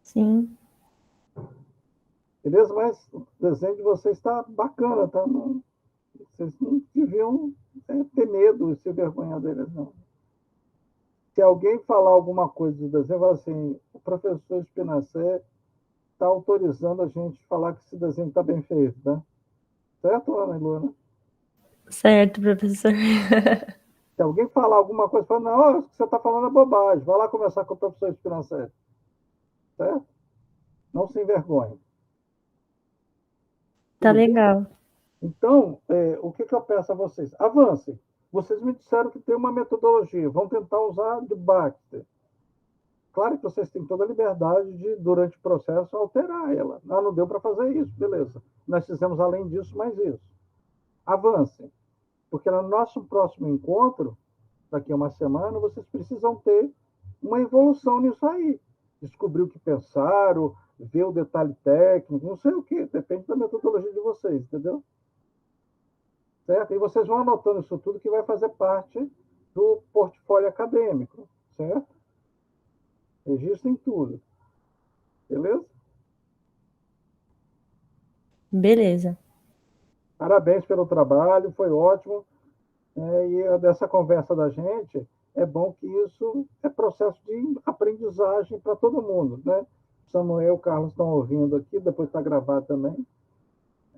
Sim. Beleza? Mas o desenho de vocês está bacana, tá? Não, vocês não deviam ter medo e se vergonhar deles, não. Se alguém falar alguma coisa do desenho, fala assim, o professor Espinacé está autorizando a gente falar que esse desenho está bem feito, tá? Certo, Ana e Luana? Certo, professor. Se alguém falar alguma coisa, fala, não, o que você está falando é bobagem. Vai lá conversar com o professor Espinacé. Certo? Não se envergonhe. Tá Tudo bem? legal. Então, o que eu peço a vocês? Avancem. Vocês me disseram que tem uma metodologia. Vão tentar usar de Baxter. Claro que vocês têm toda a liberdade de, durante o processo, alterar ela. Ah, não deu para fazer isso, beleza. Nós fizemos, além disso, mais isso. Avancem. Porque no nosso próximo encontro, daqui a uma semana, vocês precisam ter uma evolução nisso aí. Descobrir o que pensaram, ver o detalhe técnico, não sei o que, depende da metodologia de vocês, entendeu? Certo? E vocês vão anotando isso tudo que vai fazer parte do portfólio acadêmico, certo? Registrem tudo. Beleza? Beleza. Parabéns pelo trabalho, foi ótimo. E dessa conversa da gente, é bom que isso é processo de aprendizagem para todo mundo, né? Samuel e o Carlos estão ouvindo aqui, depois está gravado também.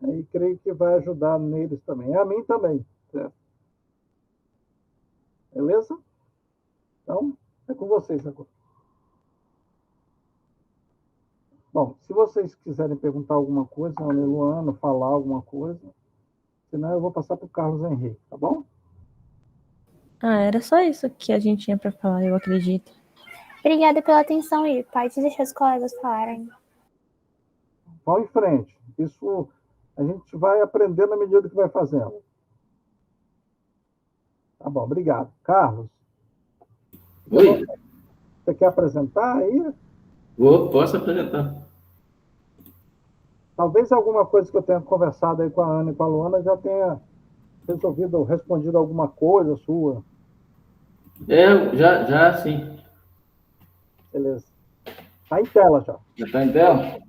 E creio que vai ajudar neles também. A mim também, certo? Beleza? Então, é com vocês agora. Bom, se vocês quiserem perguntar alguma coisa, Ana e Luana, falar alguma coisa, senão eu vou passar para o Carlos Henrique, tá bom? Ah, era só isso que a gente tinha para falar, eu acredito. Obrigada pela atenção e pode deixar os colegas falarem. Vão em frente. Isso a gente vai aprendendo à medida que vai fazendo. Tá bom, obrigado. Carlos, Oi? você quer apresentar aí? Posso apresentar. Talvez alguma coisa que eu tenha conversado aí com a Ana e com a Luana já tenha resolvido, respondido alguma coisa sua. Já sim. Beleza. Está em tela já. Já está em tela?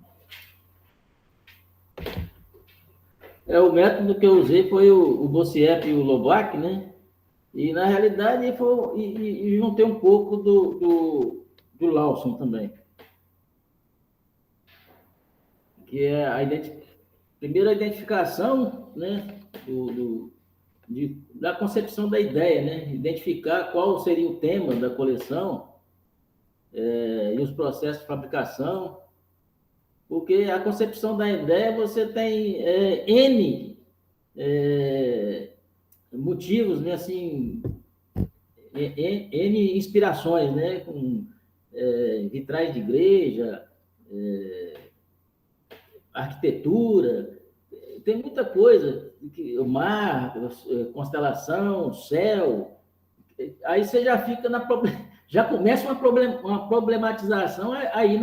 O método que eu usei foi o Bossiep e o Lobac, né? E, na realidade, e juntei um pouco do Lawson também. Que é primeiro a identificação, né? Da concepção da ideia, né? Identificar qual seria o tema da coleção e os processos de fabricação, porque a concepção da ideia você tem N motivos, né? Assim, N inspirações, né? Com vitrais de igreja, arquitetura, tem muita coisa, o mar, constelação, céu, aí você já fica já começa uma problematização aí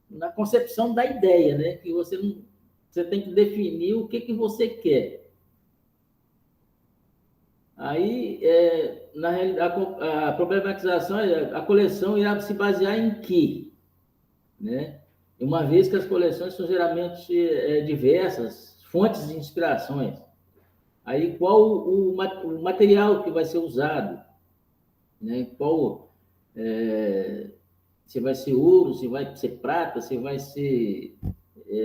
na concepção da ideia, né? Que você tem que definir o que você quer. Aí, na realidade, a problematização, a coleção irá se basear em quê? Né? Uma vez que as coleções são geralmente diversas, fontes de inspirações. Aí, qual o material que vai ser usado? Né? Se vai ser ouro, se vai ser prata, se vai ser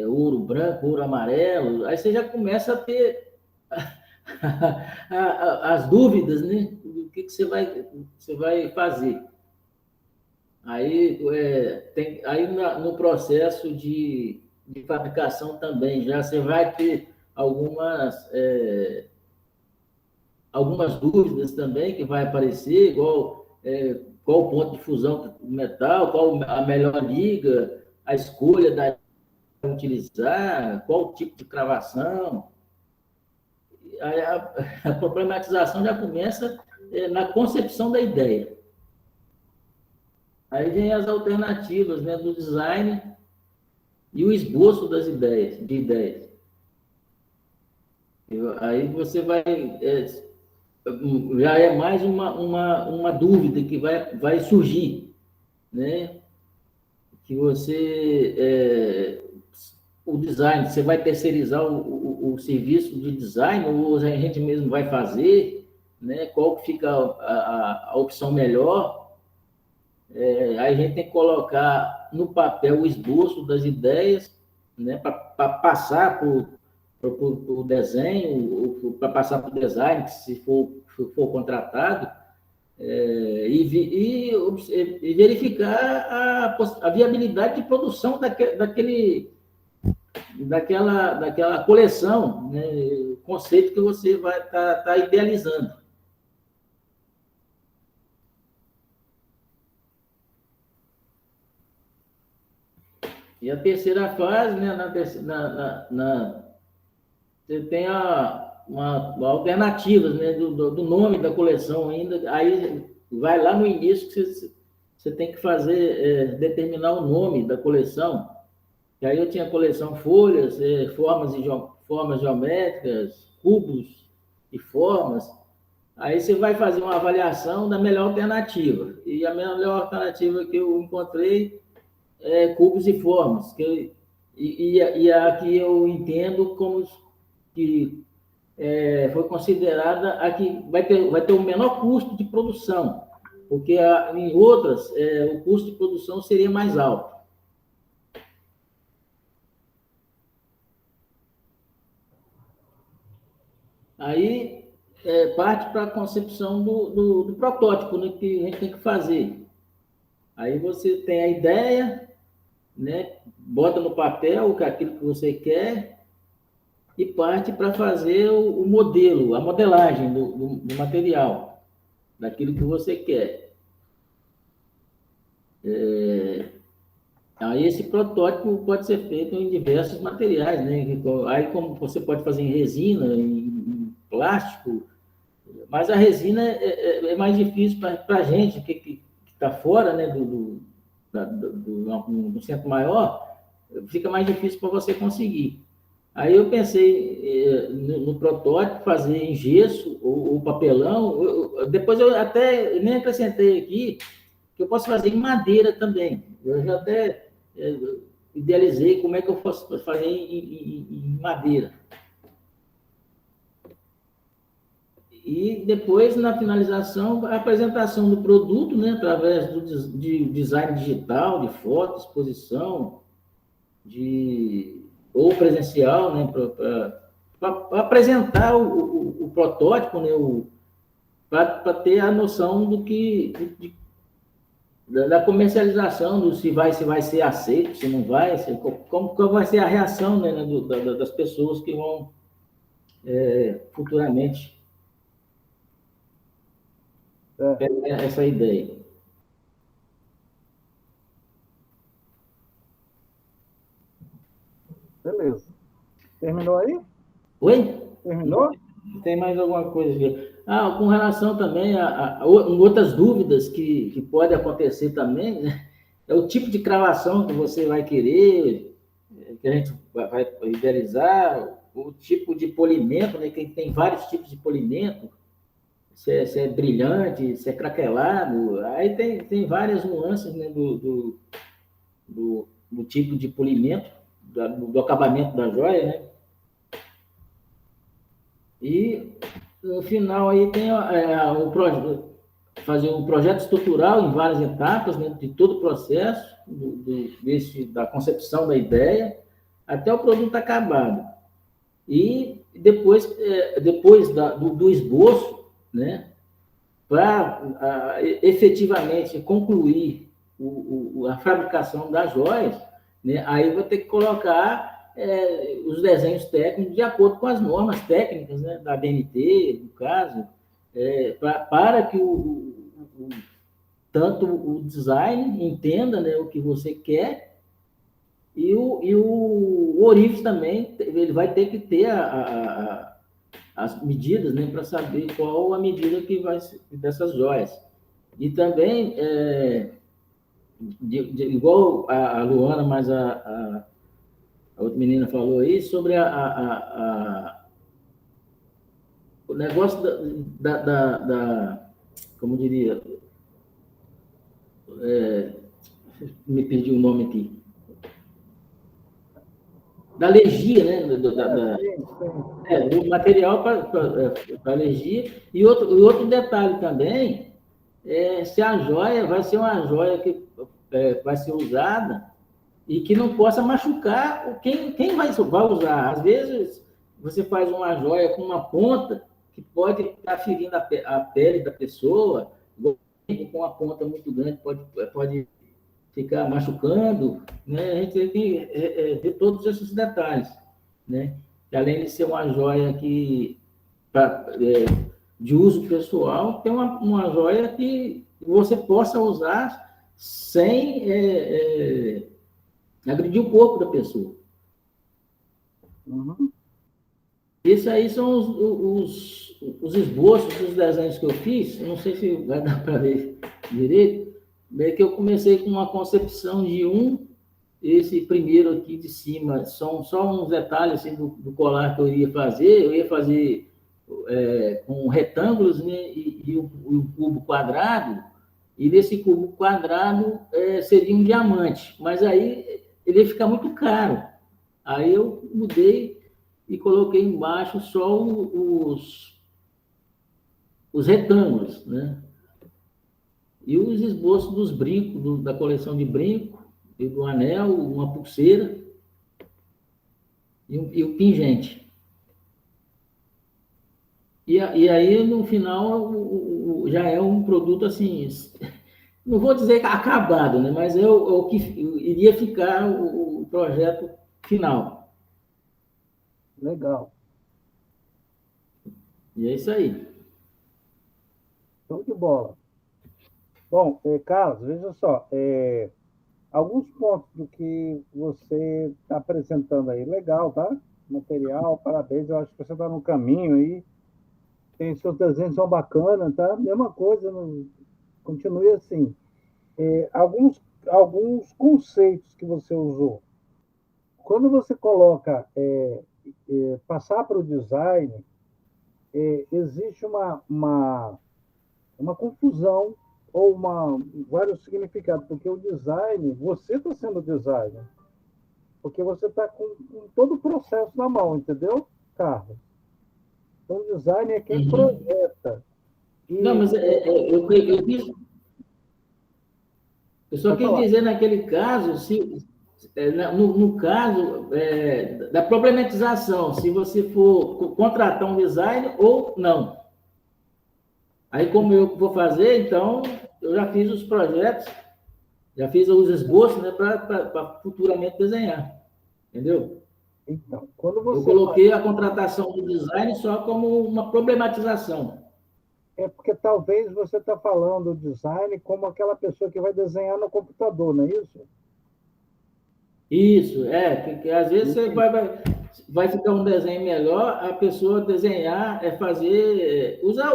ouro branco, ouro amarelo. Aí você já começa a ter as dúvidas, né? Do que você vai fazer. Aí, no processo de fabricação também, já você vai ter algumas dúvidas também que vai aparecer, igual qual o ponto de fusão do metal, qual a melhor liga, a escolha da utilizar, qual o tipo de cravação. Aí a problematização já começa na concepção da ideia. Aí vem as alternativas, né, do design e o esboço de ideias. Aí você vai... já é mais uma dúvida que vai surgir, né? Que o design, você vai terceirizar o serviço de design ou a gente mesmo vai fazer, né? Qual que fica a opção melhor? Aí a gente tem que colocar no papel o esboço das ideias, né? Para passar por desenho, para passar por design, se for contratado, e verificar a viabilidade de produção daquela coleção, né? Conceito que você vai estar idealizando. E a terceira fase, né? Você tem uma alternativas, né? Do nome da coleção ainda. Aí vai lá no início que você tem que determinar o nome da coleção. E aí eu tinha a coleção folhas, formas geométricas, cubos e formas. Aí você vai fazer uma avaliação da melhor alternativa. E a melhor alternativa que eu encontrei cubos e formas, e a que eu entendo como que foi considerada a que vai ter o menor custo de produção, porque em outras o custo de produção seria mais alto. Aí parte para a concepção do protótipo, né, que a gente tem que fazer. Aí você tem a ideia, né? Bota no papel aquilo que você quer e parte para fazer o modelo, a modelagem do material, daquilo que você quer. Aí esse protótipo pode ser feito em diversos materiais, né? Aí como você pode fazer em resina, em plástico, mas a resina é mais difícil para a gente que está fora, né, do centro maior, fica mais difícil para você conseguir. Aí eu pensei no protótipo fazer em gesso ou papelão. Depois eu até nem acrescentei aqui que eu posso fazer em madeira também. Eu já até idealizei como é que eu posso fazer em madeira. E depois, na finalização, a apresentação do produto, né, através de design digital, de foto, exposição, ou presencial, né, para apresentar o protótipo, né, para ter a noção da comercialização, se vai ser aceito, se não vai, como vai ser a reação, né, das pessoas que vão futuramente pegar essa ideia. Beleza. Terminou aí? Oi? Terminou? Tem mais alguma coisa aqui? Com relação também a outras dúvidas que pode acontecer também, né? É o tipo de cravação que você vai querer, que a gente vai idealizar, o tipo de polimento, né? Que tem vários tipos de polimento, se é brilhante, se é craquelado, aí tem várias nuances, né, do tipo de polimento, do acabamento da joia, né? E no final aí tem fazer um projeto estrutural em várias etapas, né, de todo o processo, da concepção da ideia até o produto acabado. E depois do esboço, né, para efetivamente concluir a fabricação das joias, né, aí vai ter que colocar os desenhos técnicos de acordo com as normas técnicas, né, da BNT, no caso, para que tanto o design entenda, né, o que você quer, e o ourives também, ele vai ter que ter as medidas, né, para saber qual a medida que vai ser dessas joias. E também, igual a Luana, mas a outra menina falou aí, sobre o negócio como diria, me perdi o nome aqui, da alergia, né? Do material para alergia. E outro detalhe também se a joia vai ser uma joia que vai ser usada e que não possa machucar quem vai usar. Às vezes, você faz uma joia com uma ponta que pode estar ferindo a pele da pessoa, com uma ponta muito grande, pode ficar machucando, né? A gente tem que ver todos esses detalhes, né? E além de ser uma joia de uso pessoal, tem uma joia que você possa usar sem agredir o corpo da pessoa. Uhum. Esses aí são os esboços dos desenhos que eu fiz. Eu não sei se vai dar para ver direito. É que eu comecei com uma concepção de esse primeiro aqui de cima, são só uns detalhes assim, do colar que eu ia fazer. Eu ia fazer com retângulos, né, e o cubo quadrado, e nesse cubo quadrado seria um diamante, mas aí ele ia ficar muito caro. Aí eu mudei e coloquei embaixo só os retângulos, né? E os esboços dos brincos, da coleção de brinco, e do anel, uma pulseira e o pingente. E aí, no final, já é um produto assim, não vou dizer acabado, né? Mas iria ficar o projeto final. Legal. E é isso aí. Show de bola. Bom, Carlos, veja só, alguns pontos do que você está apresentando aí, legal, tá? Material, parabéns, eu acho que você está no caminho aí, tem seus desenhos são bacanas, tá? Mesma coisa, continue assim. Alguns conceitos que você usou. Quando você coloca passar para o design, existe uma confusão ou vários significados, porque o design, você está sendo designer, porque você está com todo o processo na mão, entendeu, Carlos? Então, o design é quem projeta. Não, mas eu só quis dizer naquele caso, no caso da problematização, se você for contratar um designer ou não. Aí, como eu vou fazer, então, eu já fiz os projetos, já fiz os esboços, né, para futuramente desenhar. Entendeu? Então, quando você eu coloquei a contratação do design só como uma problematização. É porque talvez você está falando do design como aquela pessoa que vai desenhar no computador, não é isso? Isso, porque às vezes você vai ficar um desenho melhor, a pessoa desenhar, usar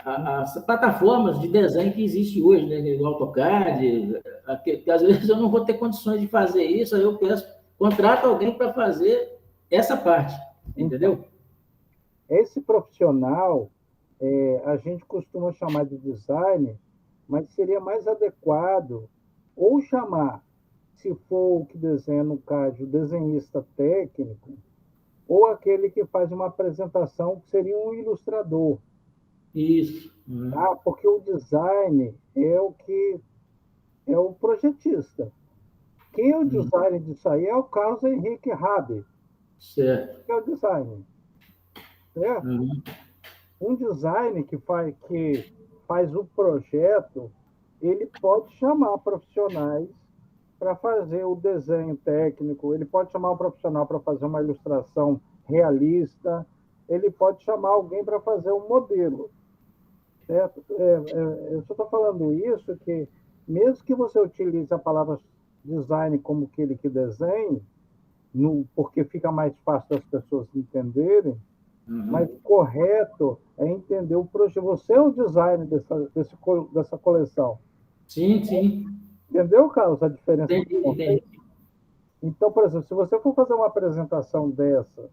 as plataformas de desenho que existe hoje, né? O AutoCAD, que às vezes eu não vou ter condições de fazer isso, aí eu contrato alguém para fazer essa parte, entendeu? Então, esse profissional, a gente costuma chamar de designer, mas seria mais adequado ou chamar, se for o que desenha no CAD, o desenhista técnico, ou aquele que faz uma apresentação, que seria um ilustrador. Isso. Tá? Porque o design é o projetista. Quem é o designer disso aí é o Carlos Henrique Rabi. Certo. Que é o designer. Certo? Um designer que faz o projeto, ele pode chamar profissionais para fazer o desenho técnico, ele pode chamar um profissional para fazer uma ilustração realista, ele pode chamar alguém para fazer um modelo. Certo? Eu só estou falando isso que, mesmo que você utilize a palavra design como aquele que desenhe, porque fica mais fácil das pessoas entenderem, mas o correto é entender o projeto. Você é o designer dessa coleção. Sim, sim. Entendeu, Carlos, a diferença? Entendi. Então, por exemplo, se você for fazer uma apresentação dessa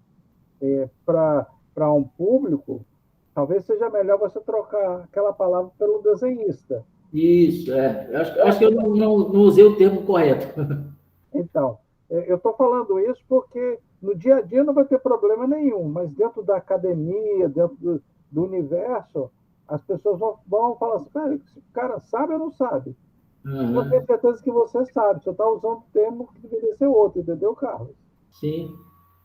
para um público, talvez seja melhor você trocar aquela palavra pelo desenhista. Isso, acho que eu não usei o termo correto. Então, eu estou falando isso porque no dia a dia não vai ter problema nenhum, mas dentro da academia, dentro do universo, as pessoas vão falar assim, esse cara sabe ou não sabe? Eu tenho certeza que você sabe, você está usando o termo que deveria ser outro, entendeu, Carlos? Sim.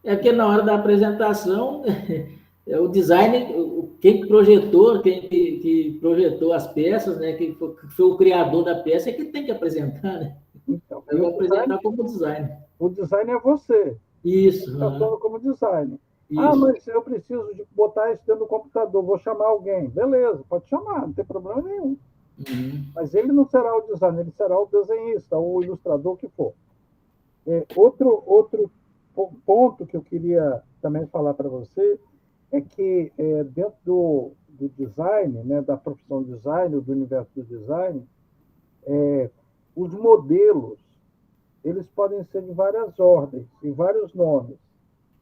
É porque na hora da apresentação, o design, quem projetou, que projetou as peças, né, que foi o criador da peça, é que tem que apresentar, né? Então, eu vou apresentar como design. O design é você. Isso. Está falando como design. Isso. Mas eu preciso de botar isso dentro do computador, vou chamar alguém. Beleza, pode chamar, não tem problema nenhum. Mas ele não será o designer, ele será o desenhista, ou o ilustrador, que for. Outro ponto que eu queria também falar para você é que dentro do design, né, da profissão design, do universo do design, os modelos, eles podem ser de várias ordens, de vários nomes.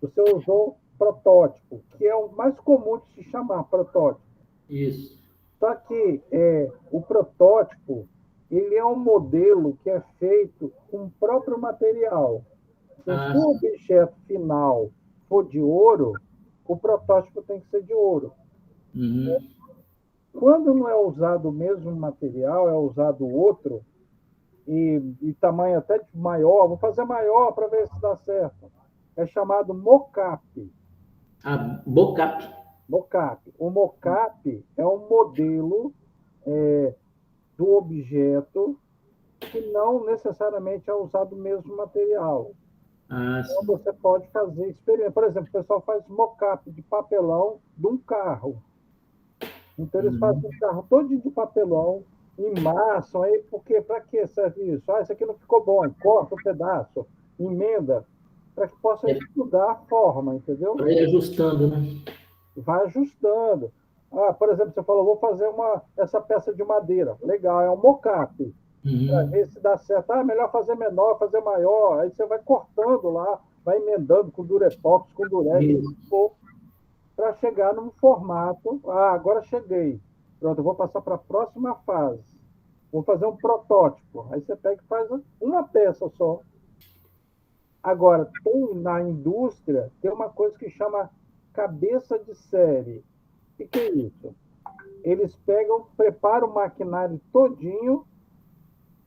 Você usou protótipo, que é o mais comum de se chamar protótipo. Isso. Só que o protótipo, ele é um modelo que é feito com o próprio material. Se o objeto final for de ouro, o protótipo tem que ser de ouro. Quando não é usado o mesmo material, é usado outro, e tamanho até maior, vou fazer maior para ver se dá certo. É chamado mocap. Mocap. Mocap. O mocap é um modelo do objeto que não necessariamente é usado o mesmo material. Ah, Então, você pode fazer experiência. Por exemplo, o pessoal faz mock-up de papelão de um carro. Então, eles fazem um carro todo de papelão, emassam, aí, porque para que serve isso? Ah, isso aqui não ficou bom, corta um pedaço, emenda, para que possa estudar a forma, entendeu? para ir ajustando, né? Vai ajustando. Ah, por exemplo, você falou, vou fazer essa peça de madeira. Legal, é um mock-up. Para ver se dá certo. Ah, melhor fazer menor, fazer maior. Aí você vai cortando lá, vai emendando com durepox, com durex, para chegar num formato. Ah, agora cheguei. Pronto, eu vou passar para a próxima fase. Vou fazer um protótipo. Aí você pega e faz uma peça só. Agora, na indústria, tem uma coisa que chama cabeça de série. O que é isso? Eles pegam, preparam o maquinário todinho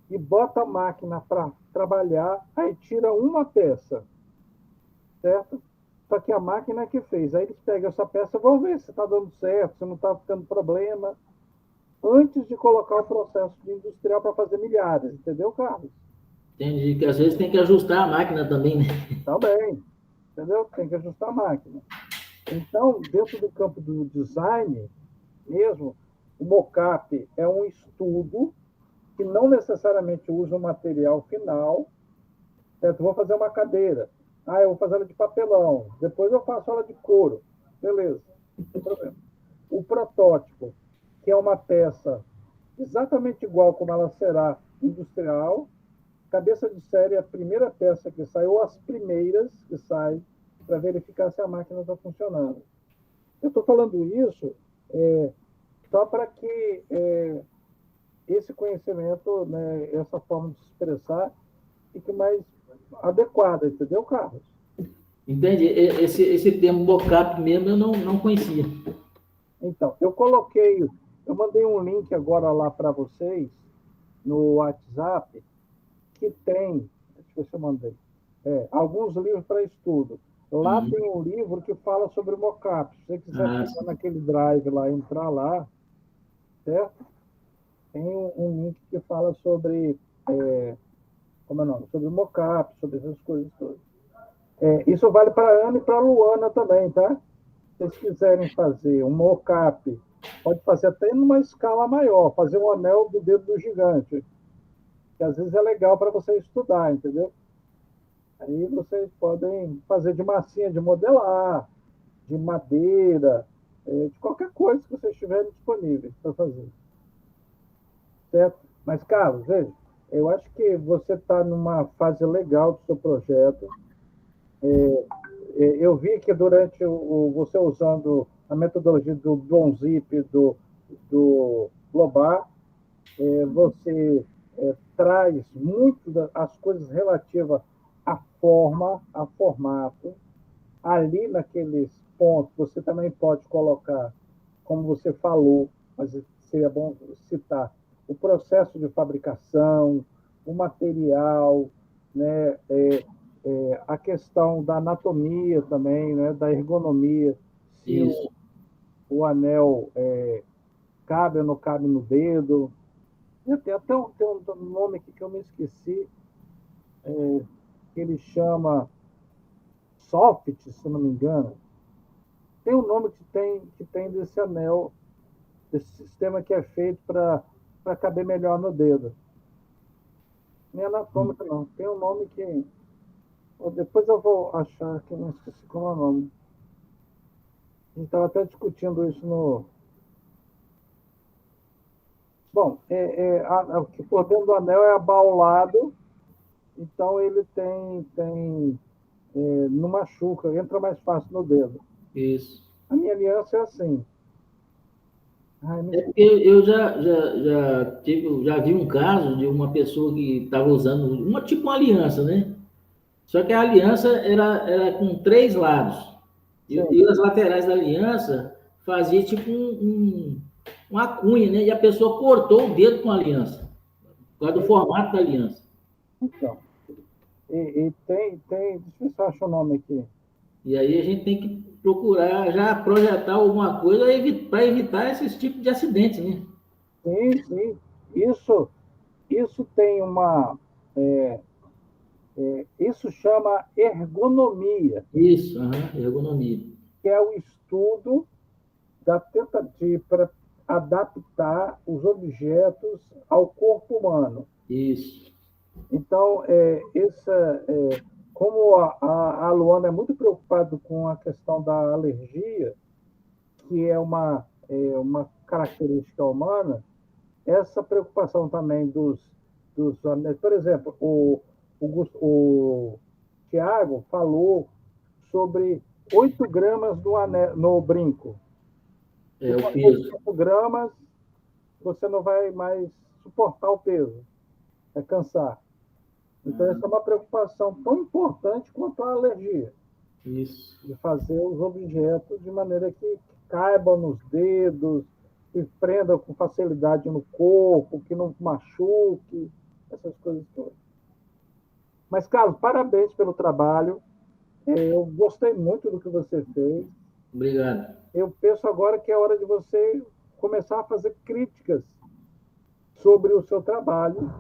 e bota a máquina para trabalhar, aí tira uma peça, certo? Só que a máquina é que fez. Aí eles pegam essa peça, vão ver se está dando certo, se não está ficando problema, antes de colocar o processo de industrial para fazer milhares, entendeu, Carlos? Entendi, que às vezes tem que ajustar a máquina também, né? Também, entendeu? Tem que ajustar a máquina. Então, dentro do campo do design mesmo, o mockup é um estudo que não necessariamente usa o material final, certo? Vou fazer uma cadeira. Ah, eu vou fazer ela de papelão. Depois eu faço ela de couro. Beleza, não tem problema. O protótipo, que é uma peça exatamente igual como ela será industrial. Cabeça de série é a primeira peça que sai, ou as primeiras que saem, para verificar se a máquina está funcionando. Eu estou falando isso só para que esse conhecimento, né, essa forma de se expressar, fique mais adequada, entendeu, Carlos? Entendi. Esse termo mockup mesmo eu não conhecia. Então, eu mandei um link agora lá para vocês no WhatsApp, que tem, deixa eu ver se eu mandei, alguns livros para estudo. Lá tem um livro que fala sobre mockup. Se você quiser ficar naquele drive lá, entrar lá, certo? Tem um link que fala sobre, como é o nome? Sobre mockup, sobre essas coisas todas. Isso vale para a Ana e para a Luana também, tá? Se vocês quiserem fazer um mockup, pode fazer até numa escala maior, fazer um anel do dedo do gigante, que às vezes é legal para você estudar, entendeu? Aí vocês podem fazer de massinha de modelar, de madeira, de qualquer coisa que vocês tiverem disponíveis para fazer. Certo? Mas, Carlos, veja, eu acho que você está numa fase legal do seu projeto. Eu vi que durante você usando a metodologia do Donzip, do Global, você traz muito das coisas relativas à forma, a formato. Ali naqueles pontos, você também pode colocar, como você falou, mas seria bom citar, o processo de fabricação, o material, né, a questão da anatomia também, né, da ergonomia, se o anel cabe ou não cabe no dedo. Tem até um nome aqui que eu me esqueci, que ele chama soft, se não me engano. Tem um nome que tem desse anel, desse sistema que é feito para caber melhor no dedo. Não é anatômico, não. Tem um nome que... Depois eu vou achar, que eu não esqueci qual é o nome. A gente estava até discutindo isso no... Bom, o que por dentro do anel é abaulado, então ele tem não machuca, entra mais fácil no dedo. Isso. A minha aliança é assim. Eu já vi um caso de uma pessoa que estava usando tipo uma aliança, né? Só que a aliança era com 3 lados. E as laterais da aliança fazia tipo uma cunha, né? E a pessoa cortou o dedo com a aliança, por causa do formato da aliança. Então, tem, deixa eu ver se eu acho o nome aqui. E aí a gente tem que procurar já projetar alguma coisa para evitar esses tipos de acidentes, né? Sim. Isso Isso tem uma... isso chama ergonomia, Isso, ergonomia. que é o estudo da tentativa para adaptar os objetos ao corpo humano. Isso. Então, como a Luana é muito preocupada com a questão da alergia, que é uma característica humana, essa preocupação também por exemplo, o Tiago falou sobre 8 gramas no brinco. É o Com peso. 8 gramas, você não vai mais suportar o peso, vai cansar. Então, essa é uma preocupação tão importante quanto a alergia, Isso. de fazer os objetos de maneira que caibam nos dedos, que prendam com facilidade no corpo, que não machuque, essas coisas todas. Mas, Carlos, parabéns pelo trabalho. Eu gostei muito do que você fez. Obrigado. Eu penso agora que é hora de você começar a fazer críticas sobre o seu trabalho,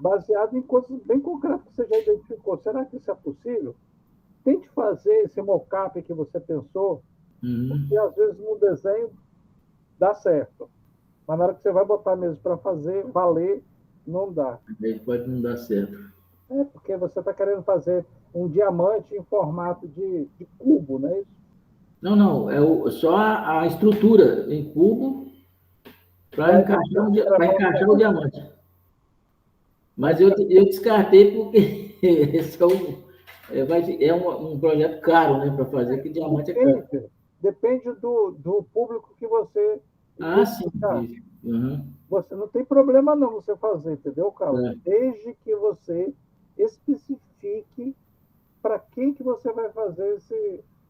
baseado em coisas bem concretas que você já identificou. Será que isso é possível? Tente fazer esse mock-up que você pensou, porque às vezes no desenho dá certo, mas na hora que você vai botar mesmo para fazer, valer, não dá. Aí pode não dar certo. Porque você está querendo fazer um diamante em formato de cubo, não é isso? Não, só a estrutura em cubo para encaixar o diamante. Mas eu descartei porque esse é um projeto caro, né, para fazer, que diamante é caro. Depende do público que você... Sim. Você não tem problema não você fazer, entendeu, Carlos? É. Desde que você especifique para quem que você vai fazer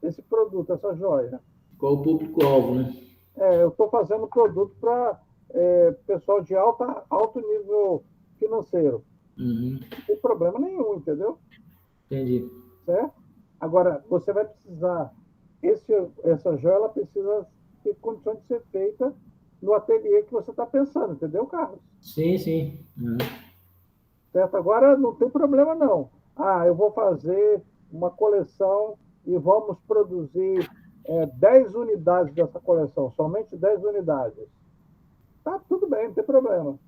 esse produto, essa joia. Qual o público-alvo, né? Eu estou fazendo produto para pessoal de alto nível financeiro. Não tem problema nenhum, entendeu? Entendi. Certo? Agora, você vai precisar... essa joia ela precisa ter condições de ser feita no ateliê que você está pensando, entendeu, Carlos? Sim. Certo? Agora, não tem problema, não. Eu vou fazer uma coleção e vamos produzir 10 unidades dessa coleção, somente 10 unidades. Tá, tudo bem, não tem problema.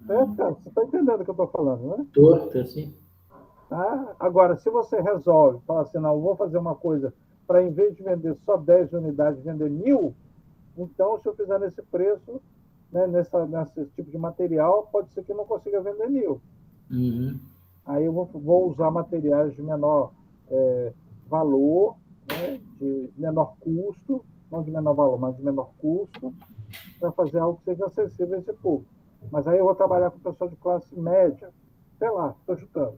Certo, cara? Você está entendendo o que eu estou falando, né? Estou, sim. Tá? Agora, se você resolve, fala assim, não, eu vou fazer uma coisa para, em vez de vender só 10 unidades, vender 1000, então, se eu fizer nesse preço, né, nesse tipo de material, pode ser que eu não consiga vender 1000. Aí eu vou usar materiais de menor valor, né, de menor custo, não de menor valor, mas de menor custo, para fazer algo que seja acessível a esse público. Mas aí eu vou trabalhar com pessoas de classe média, sei lá, estou chutando.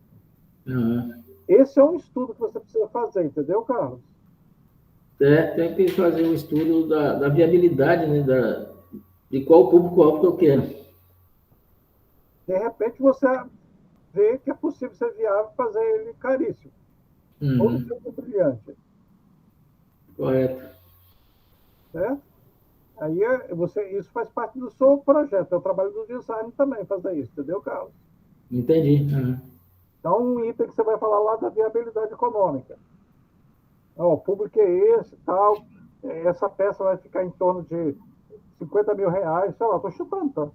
Esse é um estudo que você precisa fazer, entendeu, Carlos? Tem que fazer um estudo da viabilidade, né, de qual público-alvo que eu quero. De repente você vê que é possível ser viável fazer ele caríssimo. Ou um brilhante. Correto. Certo? Aí isso faz parte do seu projeto, é o trabalho do design também fazer isso, entendeu, Carlos? Entendi. Então, um item que você vai falar lá da viabilidade econômica. O público é esse, tal, essa peça vai ficar em torno de 50 mil reais, sei lá, estou chutando, tá?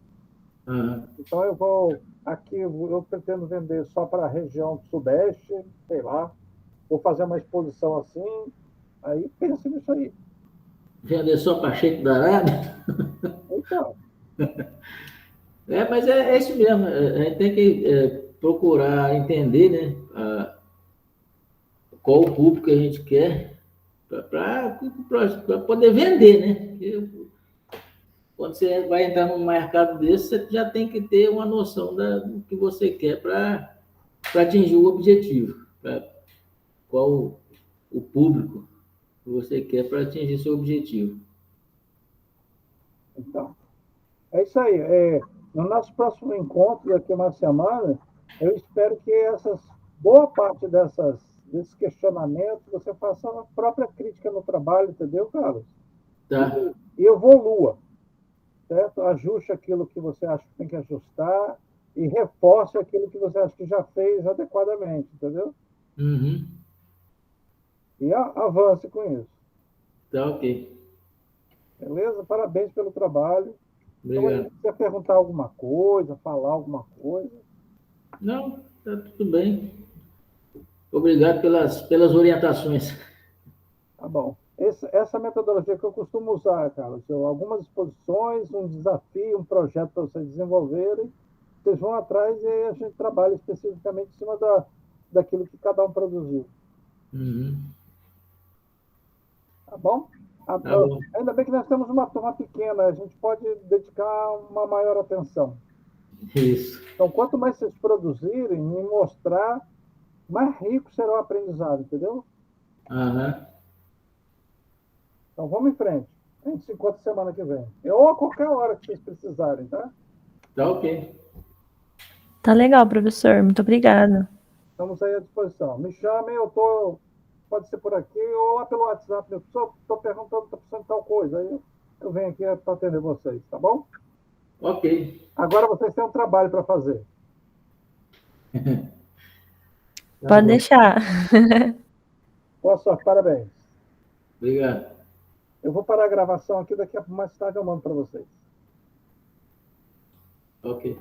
Então, eu pretendo vender só para a região do Sudeste, sei lá, vou fazer uma exposição assim, aí pensa nisso aí. Vender só para Sheik da Arábia? Então. Mas é isso mesmo, a gente tem que procurar entender, né, qual o público que a gente quer para poder vender, né? Porque quando você vai entrar num mercado desse, você já tem que ter uma noção do que você quer para atingir o objetivo. Qual o público que você quer para atingir seu objetivo. Então, é isso aí. No nosso próximo encontro daqui a uma semana, eu espero que boa parte desses questionamentos você faça a própria crítica no trabalho, entendeu, Carlos? Tá. E evolua. certo? Ajuste aquilo que você acha que tem que ajustar e reforce aquilo que você acha que já fez adequadamente, entendeu? Uhum. E avance com isso. Tá ok. Beleza? Parabéns pelo trabalho. Então, Obrigado. se você perguntar alguma coisa, falar alguma coisa, Não, tá tudo bem. Obrigado pelas orientações. tá bom. Essa metodologia que eu costumo usar, Carlos, algumas exposições, um desafio, um projeto para vocês desenvolverem, vocês vão atrás e aí a gente trabalha especificamente em cima daquilo que cada um produziu. Uhum. Tá bom? Tá bom. Ainda bem que nós temos uma turma pequena, a gente pode dedicar uma maior atenção. Isso. Então, quanto mais vocês produzirem e mostrar, mais rico será o aprendizado, entendeu? Aham. Então, vamos em frente. A gente se encontra semana que vem. Ou a qualquer hora que vocês precisarem, tá? Tá ok. Tá legal, professor. Muito obrigada. Estamos aí à disposição. Me chamem, pode ser por aqui, ou lá pelo WhatsApp. Eu estou perguntando, estou precisando de tal coisa. Aí eu venho aqui para atender vocês, tá bom? Ok. Agora vocês têm um trabalho para fazer. Tá Pode bom. deixar. Boa sorte, parabéns. Obrigado. Eu vou parar a gravação aqui, daqui a mais tarde eu mando para vocês. Ok.